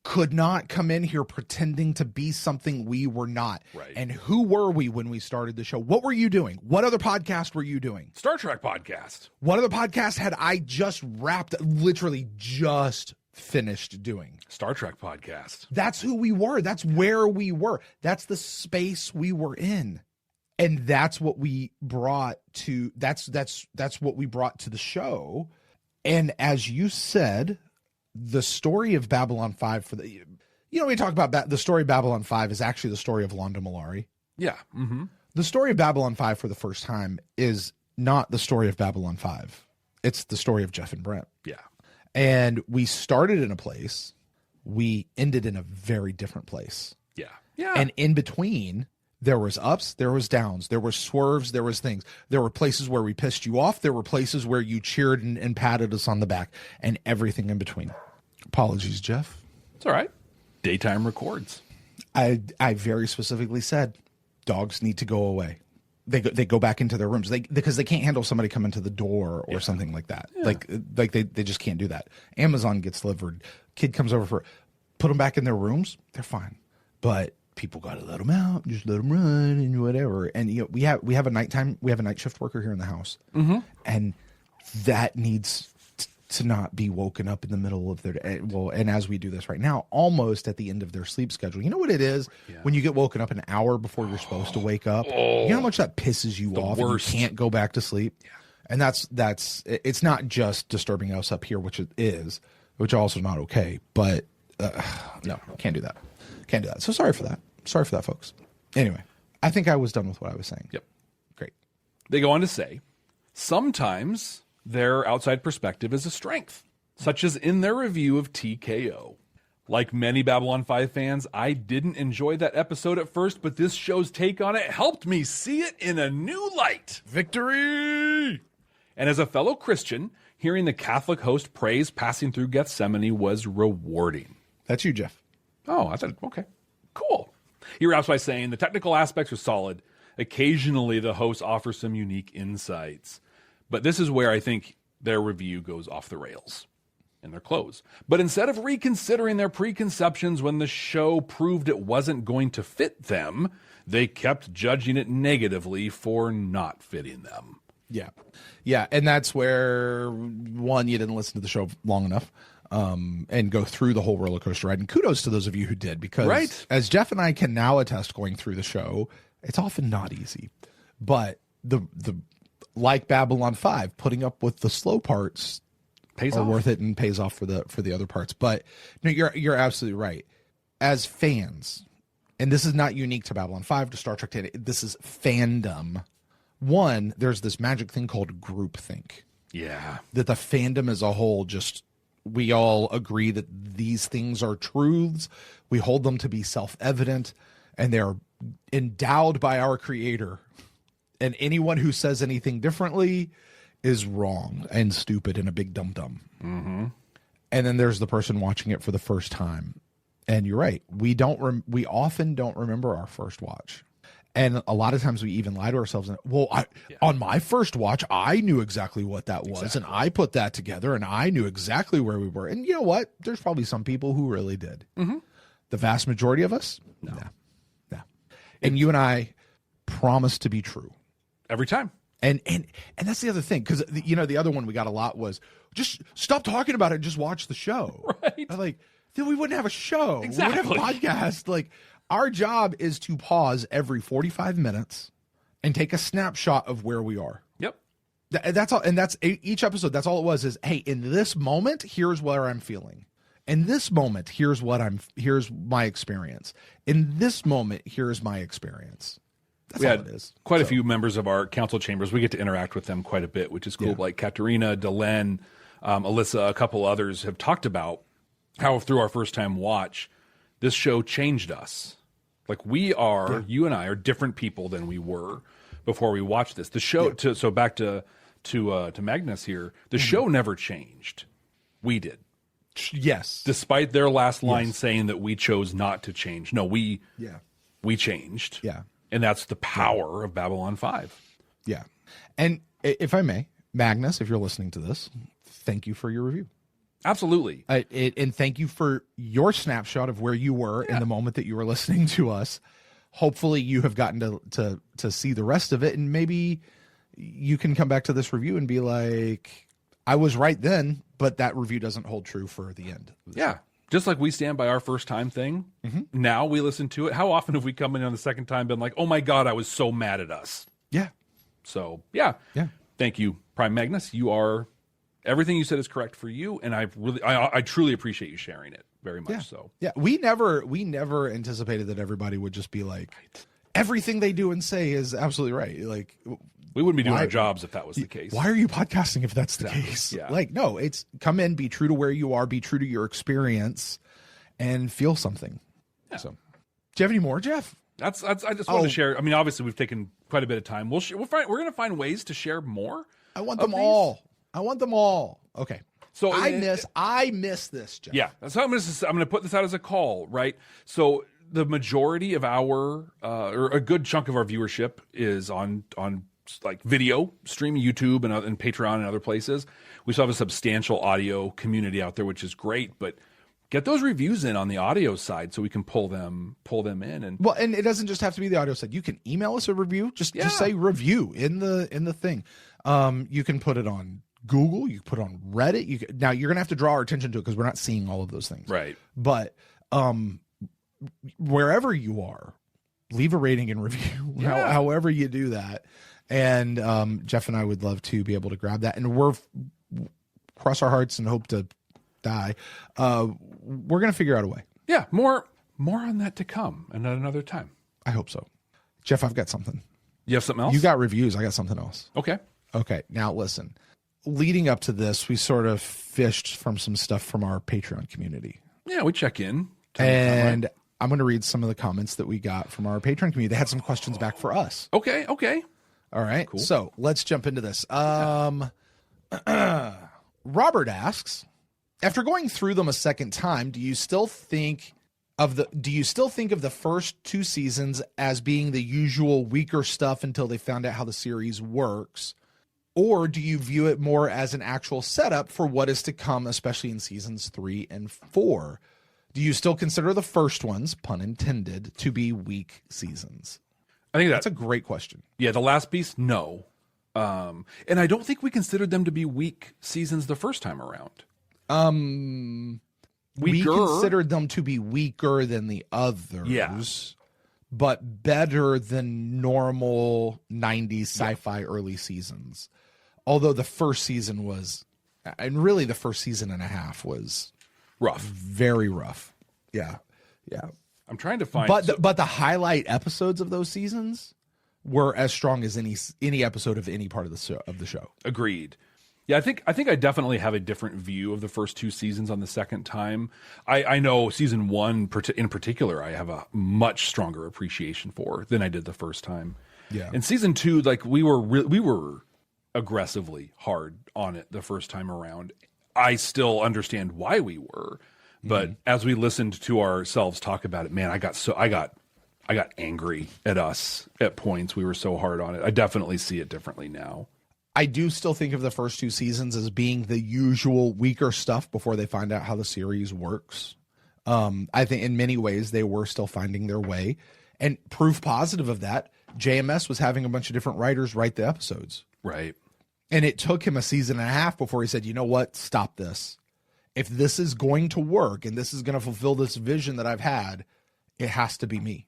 [SPEAKER 1] could not come in here pretending to be something we were not.
[SPEAKER 2] Right.
[SPEAKER 1] And who were we when we started the show? What were you doing? What other podcast were you doing?
[SPEAKER 2] Star Trek podcast.
[SPEAKER 1] What other podcast had I just literally just finished doing?
[SPEAKER 2] Star Trek podcast.
[SPEAKER 1] That's who we were. That's where we were. That's the space we were in. And that's what we brought to that's what we brought to the show. And as you said, the story of Babylon 5 we talk about the story of Babylon 5 is actually the story of Londo Mollari.
[SPEAKER 2] Yeah. Mm-hmm.
[SPEAKER 1] The story of Babylon 5 for the first time is not the story of Babylon 5. It's the story of Jeff and Brent.
[SPEAKER 2] Yeah.
[SPEAKER 1] And we started in a place, we ended in a very different place.
[SPEAKER 2] Yeah. Yeah.
[SPEAKER 1] And in between, there was ups, there was downs, there were swerves, there was things. There were places where we pissed you off. There were places where you cheered and patted us on the back, and everything in between. Apologies, Jeff.
[SPEAKER 2] It's all right. Daytime records.
[SPEAKER 1] I very specifically said dogs need to go away. They go back into their rooms because they can't handle somebody coming to the door or something like that. Yeah. Like they just can't do that. Amazon gets delivered. Kid comes over put them back in their rooms. They're fine, but people got to let them out, just let them run and whatever. And we have a night shift worker here in the house, and that needs to not be woken up in the middle of their day. Well, and as we do this right now, almost at the end of their sleep schedule. You know what it is when you get woken up an hour before you're supposed to wake up? You know how much that pisses you off and you can't go back to sleep? Yeah. And that's it's not just disturbing us up here, which it is, which also not okay, but no, can't do that. Can't do that. So sorry for that. Sorry for that, folks. Anyway, I think I was done with what I was saying.
[SPEAKER 2] Yep.
[SPEAKER 1] Great.
[SPEAKER 2] They go on to say, sometimes their outside perspective is a strength, such as in their review of TKO. Like many Babylon 5 fans, I didn't enjoy that episode at first, but this show's take on it helped me see it in a new light. Victory! And as a fellow Christian, hearing the Catholic host praise passing through Gethsemane was rewarding.
[SPEAKER 1] That's you, Jeff.
[SPEAKER 2] Oh, I thought, okay, cool. He wraps by saying the technical aspects are solid. Occasionally, the host offers some unique insights. But this is where I think their review goes off the rails in their close. But instead of reconsidering their preconceptions when the show proved it wasn't going to fit them, they kept judging it negatively for not fitting them.
[SPEAKER 1] Yeah. Yeah. And that's where, one, you didn't listen to the show long enough and go through the whole roller coaster ride. And kudos to those of you who did, because as Jeff and I can now attest going through the show, it's often not easy. But the like Babylon 5, putting up with the slow parts
[SPEAKER 2] pays
[SPEAKER 1] are
[SPEAKER 2] off.
[SPEAKER 1] worth it and pays off for the other parts. But no, you're absolutely right. As fans, and this is not unique to Babylon 5, to Star Trek 10, this is fandom. One, there's this magic thing called groupthink.
[SPEAKER 2] Yeah.
[SPEAKER 1] That the fandom as a whole we all agree that these things are truths. We hold them to be self-evident, and they're endowed by our creator. And anyone who says anything differently is wrong and stupid and a big dum-dum.
[SPEAKER 2] Mm-hmm.
[SPEAKER 1] And then there's the person watching it for the first time. And you're right. We often don't remember our first watch. And a lot of times we even lie to ourselves. And, on my first watch, I knew exactly what that was. And I put that together and I knew exactly where we were. And you know what? There's probably some people who really did.
[SPEAKER 2] Mm-hmm.
[SPEAKER 1] The vast majority of us? No. And you and I promise to be true.
[SPEAKER 2] Every time.
[SPEAKER 1] And that's the other thing. Because, the other one we got a lot was, just stop talking about it and just watch the show.
[SPEAKER 2] Right.
[SPEAKER 1] Like, then we wouldn't have a show.
[SPEAKER 2] Exactly.
[SPEAKER 1] We wouldn't have a podcast. Like, our job is to pause every 45 minutes and take a snapshot of where we are.
[SPEAKER 2] Yep.
[SPEAKER 1] That's all. And that's each episode. That's all it was is, hey, in this moment, here's where I'm feeling. In this moment, here's my experience. In this moment, here's my experience. That's all it is.
[SPEAKER 2] Quite a few members of our council chambers. We get to interact with them quite a bit, which is cool. Like Katerina, Delenn, Alyssa, a couple others have talked about how through our first time watch, this show changed us. Like we are, you and I are different people than we were before we watched this. The show, so back to Magnus here, the show never changed. We did.
[SPEAKER 1] Yes.
[SPEAKER 2] Despite their last line saying that we chose not to change. No, we changed.
[SPEAKER 1] Yeah.
[SPEAKER 2] And that's the power of Babylon 5.
[SPEAKER 1] Yeah. And if I may, Magnus, if you're listening to this, thank you for your review.
[SPEAKER 2] Absolutely.
[SPEAKER 1] And thank you for your snapshot of where you were in the moment that you were listening to us. Hopefully you have gotten to see the rest of it, and maybe you can come back to this review and be like, I was right then, but that review doesn't hold true for the end.
[SPEAKER 2] Yeah. Just like we stand by our first time thing. Mm-hmm. Now we listen to it. How often have we come in on the second time been like, oh my God, I was so mad at us.
[SPEAKER 1] Yeah.
[SPEAKER 2] So yeah. Thank you, Prime Magnus. You are, everything you said is correct for you. And I truly appreciate you sharing it very much. So
[SPEAKER 1] yeah, we never anticipated that everybody would just be like, everything they do and say is absolutely right. Like,
[SPEAKER 2] we wouldn't be doing our jobs if that was the case.
[SPEAKER 1] Why are you podcasting if that's the case?
[SPEAKER 2] Yeah.
[SPEAKER 1] Like, no, it's come in, be true to where you are, be true to your experience, and feel something. Yeah. So, do you have any more, Jeff?
[SPEAKER 2] I just wanted to share. I mean, obviously, we've taken quite a bit of time. We're going to find ways to share more.
[SPEAKER 1] I want them all. Okay.
[SPEAKER 2] So
[SPEAKER 1] I miss this, Jeff.
[SPEAKER 2] Yeah. So I'm going to put this out as a call, right? So the majority of our, or a good chunk of our viewership is on like video streaming, YouTube and Patreon and other places. We still have a substantial audio community out there, which is great, but get those reviews in on the audio side so we can pull them in. And
[SPEAKER 1] and it doesn't just have to be the audio side. You can email us a review. Just say review in the thing. You can put it on Google. You can put it on Reddit. Now you're gonna have to draw our attention to it because we're not seeing all of those things.
[SPEAKER 2] Right.
[SPEAKER 1] But wherever you are, leave a rating and review. However you do that. And Jeff and I would love to be able to grab that. And we're cross our hearts and hope to die. We're going to figure out a way.
[SPEAKER 2] Yeah, more on that to come and at another time.
[SPEAKER 1] I hope so. Jeff, I've got something.
[SPEAKER 2] You have something else?
[SPEAKER 1] You got reviews. I got something else.
[SPEAKER 2] Okay.
[SPEAKER 1] Now listen. Leading up to this, we sort of fished from some stuff from our Patreon community.
[SPEAKER 2] Yeah, we check in.
[SPEAKER 1] And I'm going to read some of the comments that we got from our Patreon community. They had some questions back for us.
[SPEAKER 2] Okay.
[SPEAKER 1] All right.
[SPEAKER 2] Cool.
[SPEAKER 1] So let's jump into this. Robert asks, after going through them a second time, do you still think of the first two seasons as being the usual weaker stuff until they found out how the series works? Or do you view it more as an actual setup for what is to come, especially in seasons 3 and 4? Do you still consider the first ones, pun intended, to be weak seasons?
[SPEAKER 2] I think
[SPEAKER 1] that's a great question.
[SPEAKER 2] Yeah, the last piece, no. And I don't think we considered them to be weak seasons the first time around.
[SPEAKER 1] We considered them to be weaker than the others, but better than normal 90s sci-fi early seasons. Although the first season was, and really the first season and a half was
[SPEAKER 2] rough,
[SPEAKER 1] very rough. Yeah.
[SPEAKER 2] I'm trying to find,
[SPEAKER 1] but the highlight episodes of those seasons were as strong as any episode of any part of the show.
[SPEAKER 2] Agreed. Yeah, I think I definitely have a different view of the first two seasons on the second time. I know season 1 in particular, I have a much stronger appreciation for than I did the first time.
[SPEAKER 1] Yeah.
[SPEAKER 2] And season 2, like we were aggressively hard on it the first time around. I still understand why we were, but as we listened to ourselves talk about it, man, I got I got angry at us at points. We were so hard on it. I definitely see it differently now.
[SPEAKER 1] I do still think of the first 2 seasons as being the usual weaker stuff before they find out how the series works. I think in many ways they were still finding their way. And proof positive of that, JMS was having a bunch of different writers write the episodes.
[SPEAKER 2] Right.
[SPEAKER 1] And it took him a season and a half before he said, you know what, stop this. If this is going to work and this is going to fulfill this vision that I've had, it has to be me.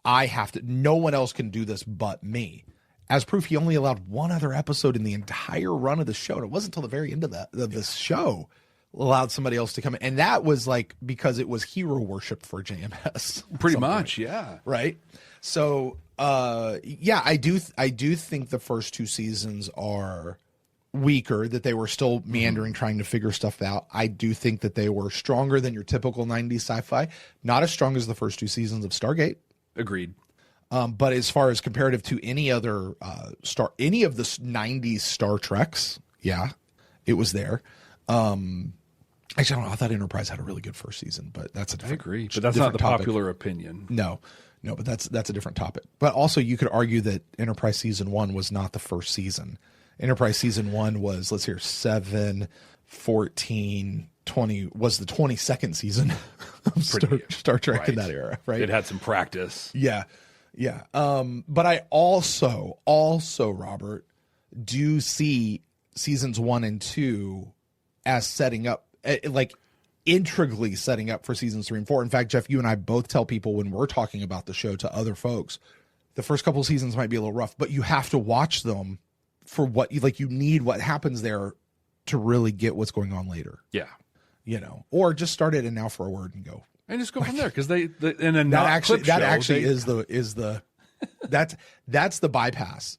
[SPEAKER 1] I have to. No one else can do this but me. As proof, he only allowed one other episode in the entire run of the show. And it wasn't until the very end of this show allowed somebody else to come in. And that was like because it was hero worship for JMS.
[SPEAKER 2] Pretty much, yeah.
[SPEAKER 1] Right? So, yeah, I do think the first 2 seasons are weaker, that they were still meandering, trying to figure stuff out. I do think that they were stronger than your typical 90s sci-fi. Not as strong as the first 2 seasons of Stargate.
[SPEAKER 2] Agreed.
[SPEAKER 1] But as far as comparative to any other any of the 90s Star Treks, yeah, it was there. Actually, I don't know. I thought Enterprise had a really good first season, but that's a different.
[SPEAKER 2] I agree, but that's not the popular opinion.
[SPEAKER 1] No, but that's a different topic. But also, you could argue that Enterprise season 1 was not the first season. Enterprise season 1 was 7, 14, 20 was the 22nd season of Star Trek in that era, right?
[SPEAKER 2] It had some practice.
[SPEAKER 1] Yeah. But I also Robert do see seasons 1 and 2 as setting up, like integrally setting up for seasons 3 and 4. In fact, Jeff, you and I both tell people when we're talking about the show to other folks, the first couple of seasons might be a little rough, but you have to watch them for what you like. You need what happens there to really get what's going on later.
[SPEAKER 2] Yeah.
[SPEAKER 1] Or just start it and now for a word and go.
[SPEAKER 2] And just go from there, because
[SPEAKER 1] that's the bypass.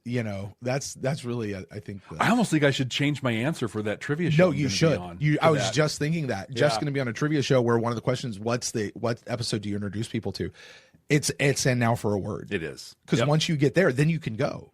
[SPEAKER 1] That's really I think.
[SPEAKER 2] I almost think I should change my answer for that trivia show.
[SPEAKER 1] No, you should. I was just thinking that Jeff's going to be on a trivia show where one of the questions, what episode do you introduce people to? It's and now for a word.
[SPEAKER 2] It is,
[SPEAKER 1] because once you get there, then you can go.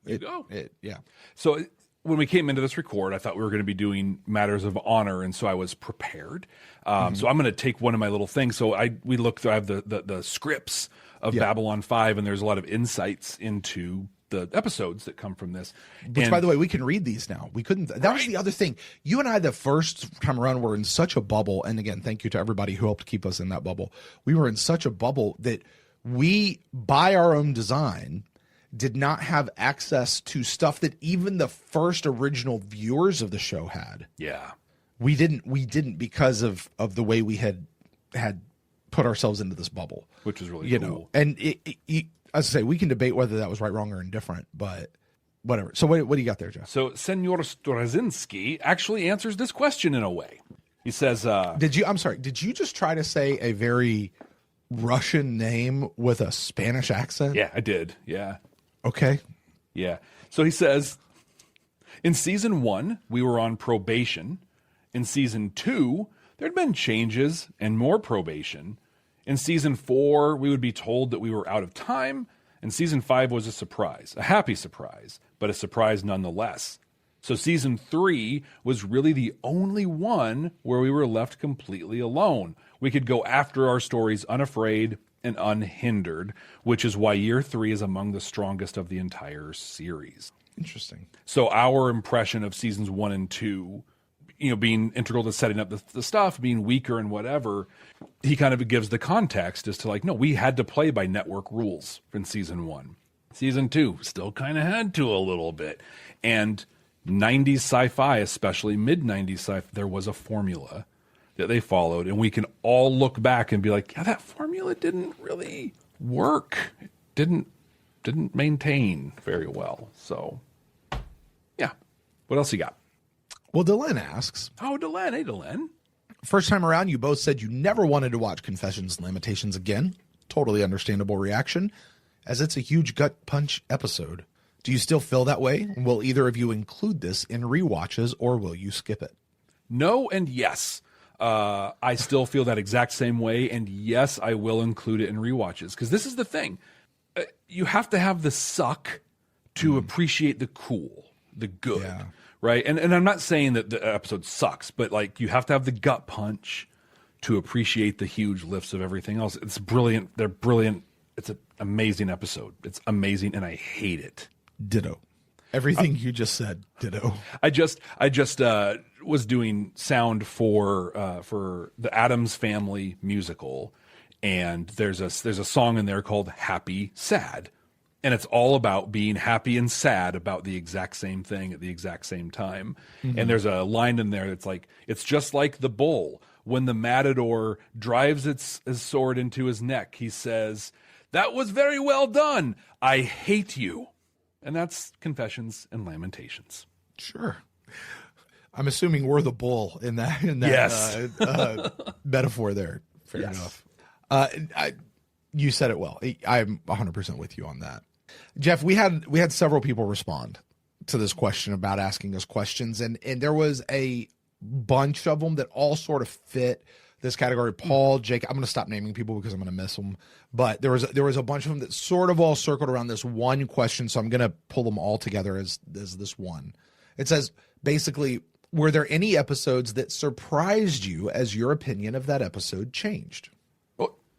[SPEAKER 2] Yeah. So when we came into this record, I thought we were going to be doing matters of honor, and so I was prepared. So I'm going to take one of my little things. So we look through. I have the scripts of Babylon 5, and there's a lot of insights into the episodes that come from this.
[SPEAKER 1] Which, by the way, we can read these now. We couldn't. That was the other thing. You and I, the first time around, were in such a bubble. And again, thank you to everybody who helped keep us in that bubble. We were in such a bubble that we, by our own design, did not have access to stuff that even the first original viewers of the show had.
[SPEAKER 2] Yeah.
[SPEAKER 1] We didn't because of the way we had put ourselves into this bubble,
[SPEAKER 2] which is really cool.
[SPEAKER 1] And as I say, we can debate whether that was right, wrong, or indifferent, but whatever. So what do you got there, Jeff?
[SPEAKER 2] So Senor Straczynski actually answers this question in a way. He says,
[SPEAKER 1] did you just try to say a very Russian name with a Spanish accent?
[SPEAKER 2] Yeah, I did. Yeah.
[SPEAKER 1] Okay.
[SPEAKER 2] Yeah. So he says, in season 1, we were on probation. In season 2, there'd been changes and more probation. In season 4, we would be told that we were out of time. And season 5 was a surprise, a happy surprise, but a surprise nonetheless. So season 3 was really the only one where we were left completely alone. We could go after our stories unafraid and unhindered, which is why year 3 is among the strongest of the entire series.
[SPEAKER 1] Interesting.
[SPEAKER 2] So our impression of seasons 1 and 2, being integral to setting up the stuff, being weaker and whatever, he kind of gives the context as to no, we had to play by network rules in season 1. Season 2 still kind of had to a little bit. And 90s sci-fi, especially mid-90s sci-fi, there was a formula that they followed, and we can all look back and be like, yeah, that formula didn't really work. It didn't maintain very well. So, yeah. What else you got?
[SPEAKER 1] Well, Delenn asks.
[SPEAKER 2] Oh, Delenn. Hey, Delenn.
[SPEAKER 1] First time around, you both said you never wanted to watch Confessions and Lamentations again. Totally understandable reaction, as it's a huge gut punch episode. Do you still feel that way? Will either of you include this in rewatches, or will you skip it?
[SPEAKER 2] No and yes. I still feel that exact same way, and yes, I will include it in rewatches, because this is the thing. You have to have the suck to appreciate the cool, the good, right? And I'm not saying that the episode sucks, but you have to have the gut punch to appreciate the huge lifts of everything else. It's brilliant. They're brilliant. It's a Amazing episode. It's amazing, and I hate it.
[SPEAKER 1] Ditto. Everything you just said, ditto.
[SPEAKER 2] I just was doing sound for the Addams Family musical, and there's a song in there called Happy Sad, and it's all about being happy and sad about the exact same thing at the exact same time. Mm-hmm. And there's a line in there that's like, it's just like the bull. When the matador drives his sword into his neck, he says, "That was very well done. I hate you." And that's Confessions and Lamentations.
[SPEAKER 1] Sure. I'm assuming we're the bull in that
[SPEAKER 2] yes.
[SPEAKER 1] Metaphor there. Fair enough. You said it well. I'm 100% with you on that. Jeff, we had several people respond to this question about asking us questions, and there was a bunch of them that all sort of fit this category. Paul, Jake, I'm going to stop naming people because I'm going to miss them, but there was a bunch of them that sort of all circled around this one question, so I'm going to pull them all together as this one. It says, basically, were there any episodes that surprised you as your opinion of that episode changed?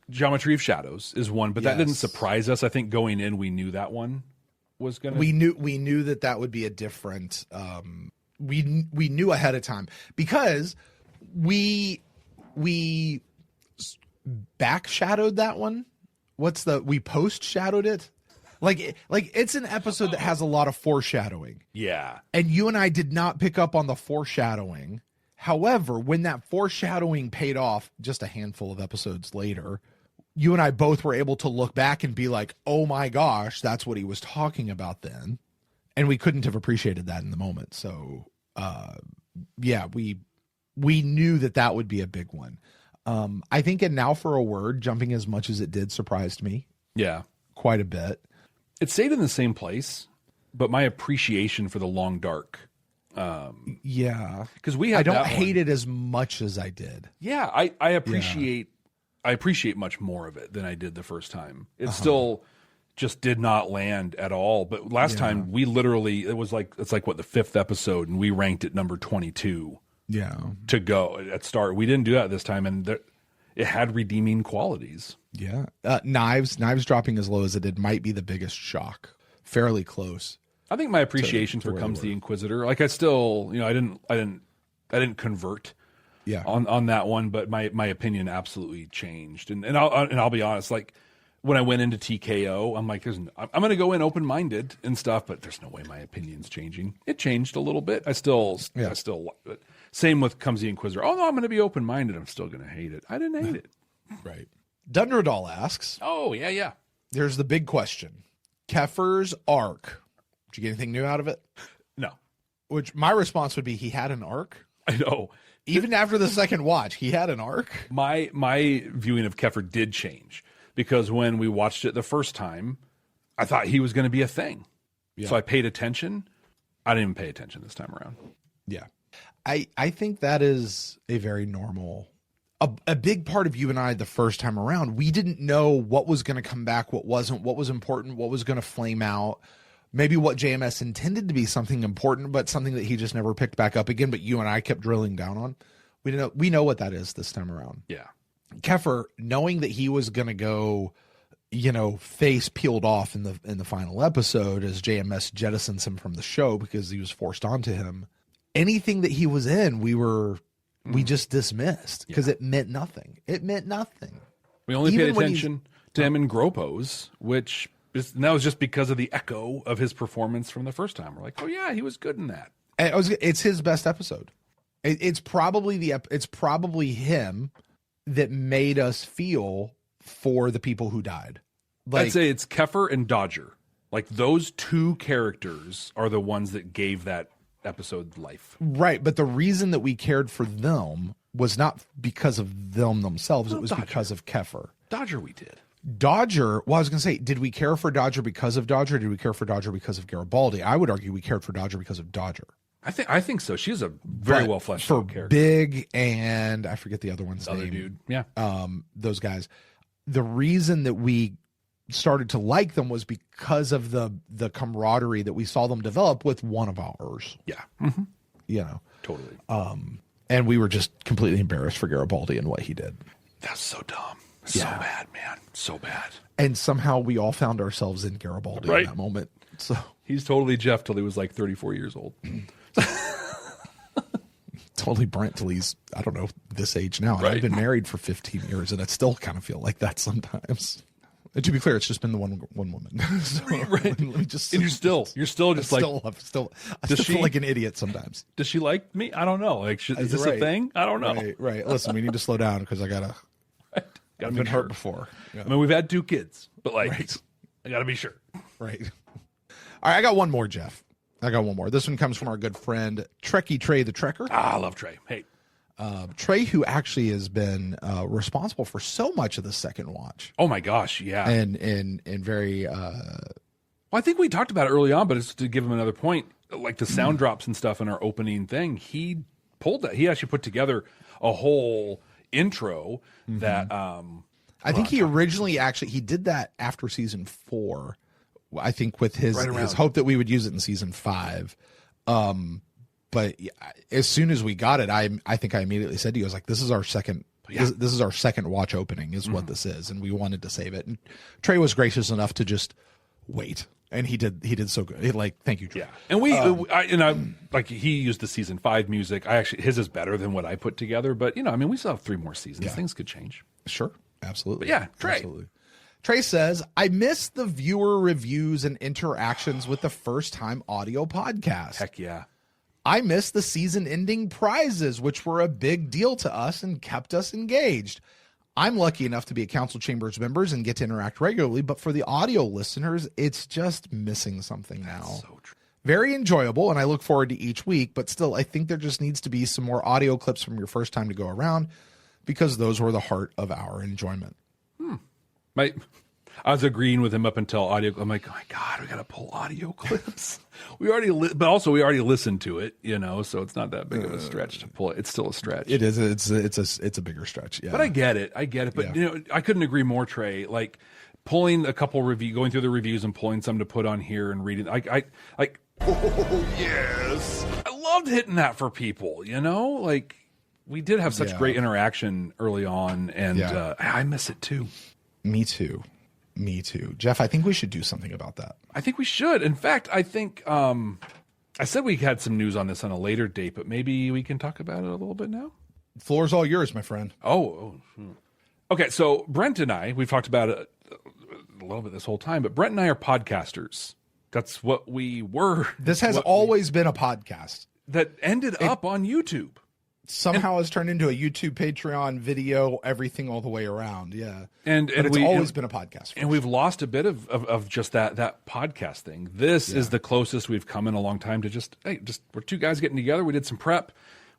[SPEAKER 2] Geometry of Shadows is one, but that didn't surprise us. I think going in, we knew that one was going to... We
[SPEAKER 1] knew that would be a different... We knew ahead of time because we backshadowed that one. We post-shadowed it? Like it's an episode that has a lot of foreshadowing.
[SPEAKER 2] Yeah.
[SPEAKER 1] And you and I did not pick up on the foreshadowing. However, when that foreshadowing paid off just a handful of episodes later, you and I both were able to look back and be like, oh my gosh, that's what he was talking about then. And we couldn't have appreciated that in the moment. So, we knew that would be a big one. I think in Now for a Word, jumping as much as it did surprised me.
[SPEAKER 2] Yeah.
[SPEAKER 1] Quite a bit.
[SPEAKER 2] It stayed in the same place, but my appreciation for The Long Dark. Because I
[SPEAKER 1] don't hate it as much as I did.
[SPEAKER 2] Yeah, I appreciate much more of it than I did the first time. It still just did not land at all. But last time we literally, it's like what, the 5th episode, and we ranked it number 22.
[SPEAKER 1] Yeah,
[SPEAKER 2] to go at start. We didn't do that this time, and it had redeeming qualities.
[SPEAKER 1] Yeah, Knives dropping as low as it did might be the biggest shock. Fairly close.
[SPEAKER 2] I think my appreciation for Comes the Inquisitor, like I still, I didn't convert.
[SPEAKER 1] Yeah.
[SPEAKER 2] On that one, but my opinion absolutely changed, and I'll be honest, like when I went into TKO, I'm like, I'm going to go in open minded and stuff, but there's no way my opinion's changing. It changed a little bit. I still. Same with Comes the Inquisitor. Oh no, I'm going to be open minded. I'm still going to hate it. I didn't hate it.
[SPEAKER 1] Right. Dundradal asks.
[SPEAKER 2] Oh yeah.
[SPEAKER 1] There's the big question: Keffer's arc. Did you get anything new out of it?
[SPEAKER 2] No.
[SPEAKER 1] Which my response would be, he had an arc.
[SPEAKER 2] I know.
[SPEAKER 1] Even after the second watch, he had an arc.
[SPEAKER 2] My viewing of Keffer did change because when we watched it the first time, I thought he was going to be a thing. Yeah. So I paid attention. I didn't even pay attention this time around.
[SPEAKER 1] Yeah. I think that is a very normal, a big part of you and I the first time around. We didn't know what was going to come back, what wasn't, what was important, what was going to flame out. Maybe what JMS intended to be something important, but something that he just never picked back up again, but you and I kept drilling down on. We know what that is this time around.
[SPEAKER 2] Yeah.
[SPEAKER 1] Keffer, knowing that he was going to go, face peeled off in the final episode as JMS jettisons him from the show because he was forced onto him. Anything that he was in, we just dismissed because it meant nothing. It meant nothing.
[SPEAKER 2] We only paid attention to him in Gropos, which... And that was just because of the echo of his performance from the first time. We're like, oh yeah, he was good in that.
[SPEAKER 1] It's his best episode. It's probably him that made us feel for the people who died.
[SPEAKER 2] I'd say it's Keffer and Dodger. Like those two characters are the ones that gave that episode life.
[SPEAKER 1] Right, but the reason that we cared for them was not because of them themselves. It was because of Keffer.
[SPEAKER 2] Dodger we did.
[SPEAKER 1] Dodger, well, I was going to say, did we care for Dodger because of Dodger? Or did we care for Dodger because of Garibaldi? I would argue we cared for Dodger because of Dodger.
[SPEAKER 2] I think so. She's a very well fleshed out character.
[SPEAKER 1] Big and I forget the other one's name.
[SPEAKER 2] Dude. Yeah.
[SPEAKER 1] Those guys. The reason that we started to like them was because of the camaraderie that we saw them develop with one of ours.
[SPEAKER 2] Yeah.
[SPEAKER 1] Mm-hmm.
[SPEAKER 2] Totally.
[SPEAKER 1] And we were just completely embarrassed for Garibaldi and what he did.
[SPEAKER 2] That's so dumb. So bad, man. So bad.
[SPEAKER 1] And somehow we all found ourselves in Garibaldi in that moment. So
[SPEAKER 2] he's totally Jeff till he was like 34 years old.
[SPEAKER 1] Totally Brent till he's, I don't know, this age now. And I've been married for 15 years, and I still kind of feel like that sometimes. And to be clear, it's just been the one woman. So let me just.
[SPEAKER 2] And you're still just like.
[SPEAKER 1] I still feel like an idiot sometimes.
[SPEAKER 2] Does she like me? I don't know. Like, is this a thing? I don't know.
[SPEAKER 1] Right. Listen, we need to slow down because I gotta. I've been hurt before. Yeah.
[SPEAKER 2] I mean, we've had 2 kids, but like, I gotta be sure.
[SPEAKER 1] Right. All right, I got one more, Jeff. This one comes from our good friend Trekkie Trey the Trekker.
[SPEAKER 2] I love Trey. Hey.
[SPEAKER 1] Trey, who actually has been responsible for so much of the second watch.
[SPEAKER 2] Oh my gosh, yeah.
[SPEAKER 1] And very
[SPEAKER 2] well, I think we talked about it early on, but it's to give him another point, like the sound drops and stuff in our opening thing, he pulled that. He actually put together a whole intro that
[SPEAKER 1] I think he originally he did that after season 4. I think with his hope that we would use it in season 5. But as soon as we got it, I think I immediately said to you, I was like, this is our second. This is our second watch opening is what this is. And we wanted to save it. And Trey was gracious enough to just wait. And he did so good. Thank you, Trey.
[SPEAKER 2] Yeah. And he used the season 5 music. His is better than what I put together, but we still have 3 more seasons. Yeah. Things could change.
[SPEAKER 1] Sure. Absolutely.
[SPEAKER 2] But yeah, Trey.
[SPEAKER 1] Absolutely. Trey says, I miss the viewer reviews and interactions with the first time audio podcast.
[SPEAKER 2] Heck yeah.
[SPEAKER 1] I miss the season ending prizes, which were a big deal to us and kept us engaged. I'm lucky enough to be a Council Chambers members and get to interact regularly, but for the audio listeners, it's just missing something now.
[SPEAKER 2] So true.
[SPEAKER 1] Very enjoyable, and I look forward to each week, but still, I think there just needs to be some more audio clips from your first time to go around because those were the heart of our enjoyment.
[SPEAKER 2] I was agreeing with him up until audio. I'm like, oh my God, we got to pull audio clips. We already listened to it, so it's not that big of a stretch to pull it. It's still a stretch.
[SPEAKER 1] It is. It's a bigger stretch. Yeah.
[SPEAKER 2] But I get it. But I couldn't agree more, Trey. Like pulling a couple going through the reviews and pulling some to put on here and reading. Oh yes, I loved hitting that for people. Like we did have such great interaction early on, and I miss it too.
[SPEAKER 1] Me too. Jeff, I think we should do something about that.
[SPEAKER 2] I think we should. In fact, I think I said we had some news on this on a later date, but maybe we can talk about it a little bit now.
[SPEAKER 1] The floor's all yours, my friend.
[SPEAKER 2] Okay, so Brent and I, we've talked about it a little bit this whole time, but Brent and I are podcasters. That's what we were.
[SPEAKER 1] This has always been a podcast.
[SPEAKER 2] That ended up on YouTube.
[SPEAKER 1] Somehow has turned into a YouTube, Patreon, video, everything all the way around. Yeah.
[SPEAKER 2] And
[SPEAKER 1] it's always been a podcast.
[SPEAKER 2] And we've lost a bit of just that podcast thing. This is the closest we've come in a long time to just we're 2 guys getting together. We did some prep.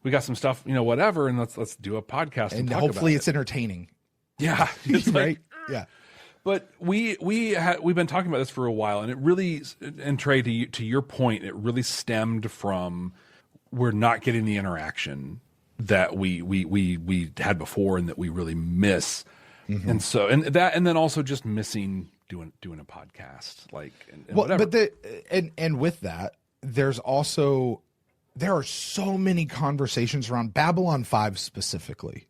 [SPEAKER 2] We got some stuff, whatever, and let's do a podcast and talk
[SPEAKER 1] hopefully
[SPEAKER 2] about
[SPEAKER 1] it's entertaining.
[SPEAKER 2] Yeah. It's
[SPEAKER 1] right. Yeah.
[SPEAKER 2] But we've been talking about this for a while, and it really, and Trey, to your point, it really stemmed from we're not getting the interaction that we had before and that we really miss. Mm-hmm. And then also just missing doing a podcast, whatever.
[SPEAKER 1] But and with that, there are so many conversations around Babylon 5 specifically,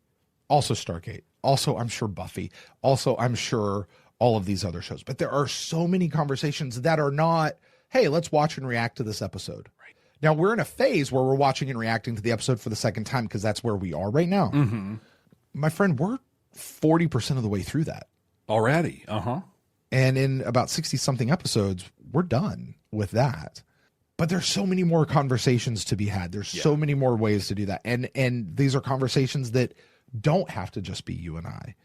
[SPEAKER 1] also Stargate, also I'm sure Buffy, also I'm sure all of these other shows, but there are so many conversations that are not, hey, let's watch and react to this episode. Now, we're in a phase where we're watching and reacting to the episode for the second time because that's where we are right now.
[SPEAKER 2] Mm-hmm.
[SPEAKER 1] My friend, we're 40% of the way through that.
[SPEAKER 2] Already. Uh-huh.
[SPEAKER 1] And in about 60-something episodes, we're done with that. But there's so many more conversations to be had. There's so many more ways to do that. And these are conversations that don't have to just be you and I.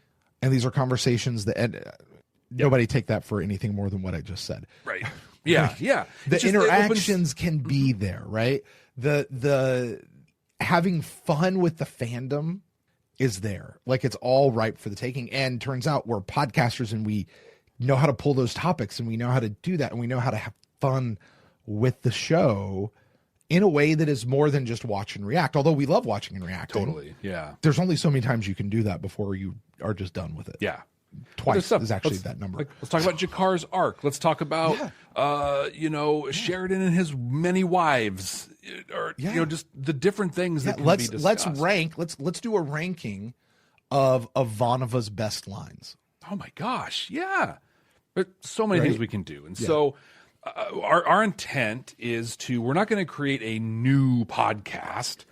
[SPEAKER 1] And these are conversations that nobody take that for anything more than what I just said.
[SPEAKER 2] Right. Yeah, yeah.
[SPEAKER 1] The interactions can be there, right? The having fun with the fandom is there. Like it's all ripe for the taking. And turns out we're podcasters and we know how to pull those topics and we know how to do that and we know how to have fun with the show in a way that is more than just watch and react. Although we love watching and reacting.
[SPEAKER 2] Totally. Yeah.
[SPEAKER 1] There's only so many times you can do that before you are just done with it.
[SPEAKER 2] Yeah.
[SPEAKER 1] Twice is actually that number.
[SPEAKER 2] Let's talk about Jakar's arc. Let's talk about, Sheridan and his many wives, or just the different things that can be discussed.
[SPEAKER 1] Let's rank. Let's do a ranking of Ivanova's best lines.
[SPEAKER 2] Oh my gosh, yeah. There's so many things we can do. And so our intent is we're not going to create a new podcast.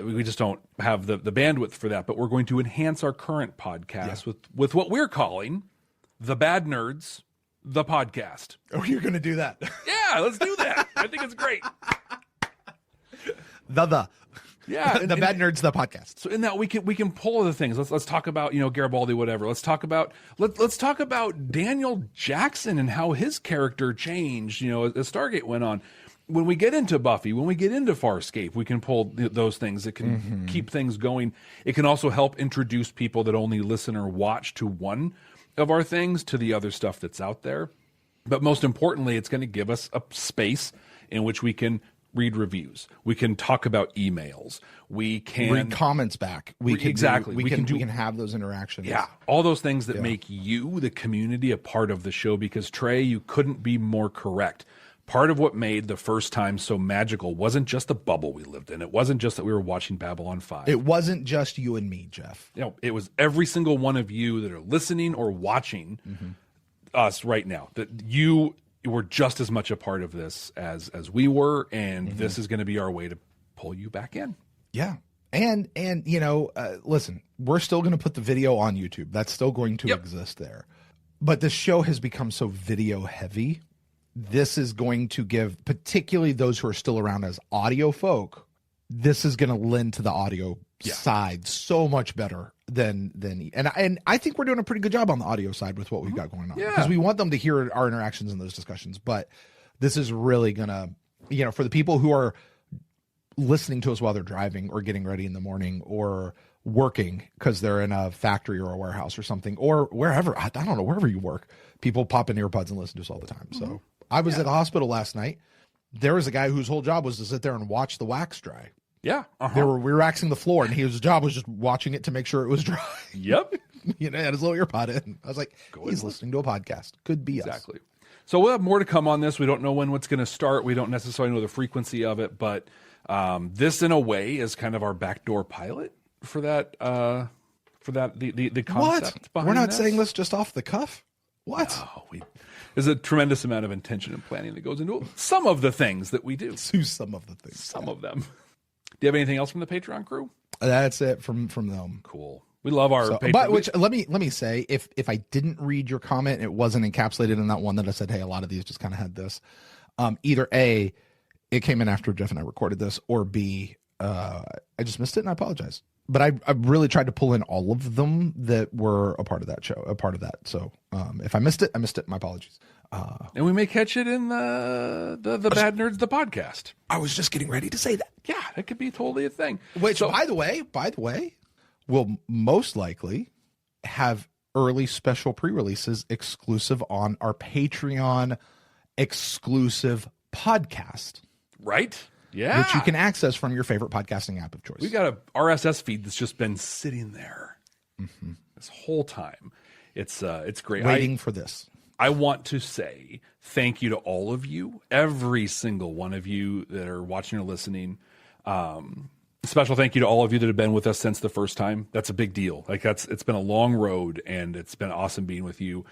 [SPEAKER 2] We just don't have the bandwidth for that, but we're going to enhance our current podcast with what we're calling The Bad Nerds, the podcast.
[SPEAKER 1] Oh, you're going to do that?
[SPEAKER 2] Yeah, let's do that. I think it's great. Yeah,
[SPEAKER 1] the Bad Nerds, the podcast.
[SPEAKER 2] So in that we can pull other things. Let's talk about Garibaldi, whatever. Let's talk about Daniel Jackson and how his character changed. As Stargate went on. When we get into Buffy, when we get into Farscape, we can pull those things that can keep things going. It can also help introduce people that only listen or watch to one of our things to the other stuff that's out there. But most importantly, it's going to give us a space in which we can read reviews. We can talk about emails. We can
[SPEAKER 1] read comments back. We can have those interactions.
[SPEAKER 2] Yeah, all those things that make you, the community, a part of the show. Because Trey, you couldn't be more correct. Part of what made the first time so magical wasn't just the bubble we lived in. It wasn't just that we were watching Babylon 5.
[SPEAKER 1] It wasn't just you and me, Jeff.
[SPEAKER 2] It was every single one of you that are listening or watching us right now. That you were just as much a part of this as we were, and this is going to be our way to pull you back in.
[SPEAKER 1] Yeah. And listen, we're still going to put the video on YouTube. That's still going to exist there. But the show has become so video heavy. This is going to give, particularly those who are still around as audio folk, this is going to lend to the audio side so much better than and I think we're doing a pretty good job on the audio side with what we've got going on, because we want them to hear our interactions in those discussions. But this is really gonna, for the people who are listening to us while they're driving or getting ready in the morning or working because they're in a factory or a warehouse or something, or wherever, I don't know, wherever you work, people pop in earbuds and listen to us all the time. So I was at the hospital last night. There was a guy whose whole job was to sit there and watch the wax dry.
[SPEAKER 2] Yeah.
[SPEAKER 1] We were waxing the floor, and his job was just watching it to make sure it was dry.
[SPEAKER 2] Yep.
[SPEAKER 1] Had his little earpod in. I was like, he's listening to a podcast. Could be us.
[SPEAKER 2] Exactly. So we'll have more to come on this. We don't know when it's going to start. We don't necessarily know the frequency of it, but this, in a way, is kind of our backdoor pilot for that. The concept behind
[SPEAKER 1] We're not
[SPEAKER 2] this.
[SPEAKER 1] saying this just off the cuff. What?
[SPEAKER 2] No, there's a tremendous amount of intention and planning that goes into some of the things that we do.
[SPEAKER 1] Some of the things.
[SPEAKER 2] Some of them. Do you have anything else from the Patreon crew?
[SPEAKER 1] That's it from them.
[SPEAKER 2] Cool. We love our Patreon.
[SPEAKER 1] But let me say, if I didn't read your comment, it wasn't encapsulated in that one that I said, hey, a lot of these just kind of had this. Either A, it came in after Jeff and I recorded this, or B, I just missed it and I apologize. But I really tried to pull in all of them that were a part of that show, a part of that. So if I missed it, I missed it. My apologies.
[SPEAKER 2] And we may catch it in the Bad Nerds, the podcast.
[SPEAKER 1] I was just getting ready to say that.
[SPEAKER 2] Yeah, that could be totally a thing.
[SPEAKER 1] Which, by the way, will most likely have early special pre-releases exclusive on our Patreon exclusive podcast.
[SPEAKER 2] Right? Yeah.
[SPEAKER 1] Which you can access from your favorite podcasting app of choice.
[SPEAKER 2] We've got a RSS feed that's just been sitting there this whole time. It's great.
[SPEAKER 1] Waiting for this.
[SPEAKER 2] I want to say thank you to all of you, every single one of you that are watching or listening. Special thank you to all of you that have been with us since the first time. That's a big deal. It's been a long road, and it's been awesome being with you.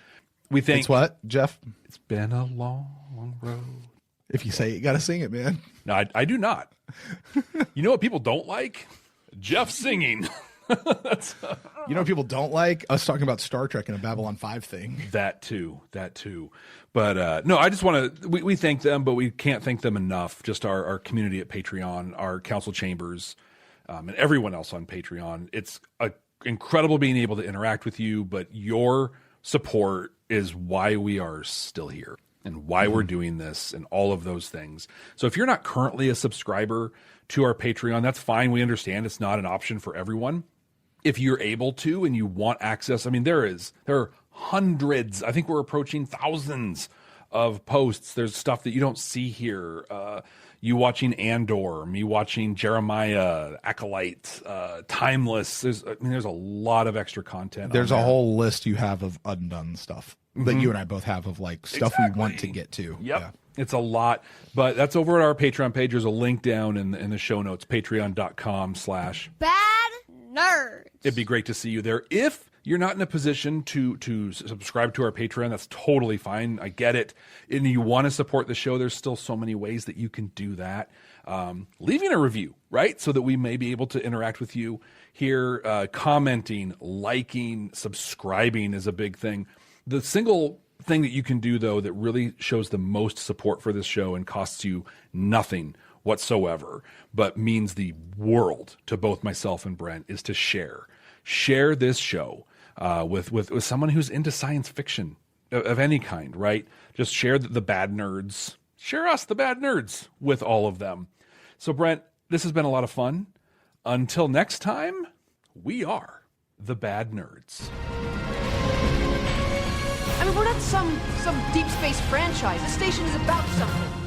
[SPEAKER 2] We think
[SPEAKER 1] it's what, Jeff?
[SPEAKER 2] It's been a long road.
[SPEAKER 1] If you say it, you got to sing it, man.
[SPEAKER 2] No, I do not. You know what people don't like? Jeff singing.
[SPEAKER 1] You know what people don't like? Us talking about Star Trek and a Babylon 5 thing.
[SPEAKER 2] That too. But no, I just want to, we thank them, but we can't thank them enough. Just our community at Patreon, our council chambers, and everyone else on Patreon. It's incredible being able to interact with you, but your support is why we are still here and why we're doing this and all of those things. So if you're not currently a subscriber to our Patreon, that's fine. We understand it's not an option for everyone. If you're able to and you want access, I mean, there are hundreds, I think we're approaching thousands of posts. There's stuff that you don't see here. You watching Andor, me watching Jeremiah, Acolyte, Timeless. There's a lot of extra content.
[SPEAKER 1] There's a whole list you have of undone stuff that you and I both have of stuff we want to get to.
[SPEAKER 2] Yep.
[SPEAKER 1] Yeah.
[SPEAKER 2] It's a lot, but that's over at our Patreon page. There's a link down in the show notes, patreon.com/.
[SPEAKER 12] Bad nerds.
[SPEAKER 2] It'd be great to see you there. If you're not in a position to subscribe to our Patreon, that's totally fine. I get it. And you want to support the show, there's still so many ways that you can do that. Leaving a review, right? So that we may be able to interact with you here. Commenting, liking, subscribing is a big thing. The single thing that you can do, though, that really shows the most support for this show and costs you nothing whatsoever, but means the world to both myself and Brent, is to share this show with someone who's into science fiction of any kind, right? Just share the bad nerds, share us, the bad nerds, with all of them. So Brent, this has been a lot of fun. Until next time, we are the bad nerds.
[SPEAKER 12] I mean, we're not some deep space franchise. The station is about something.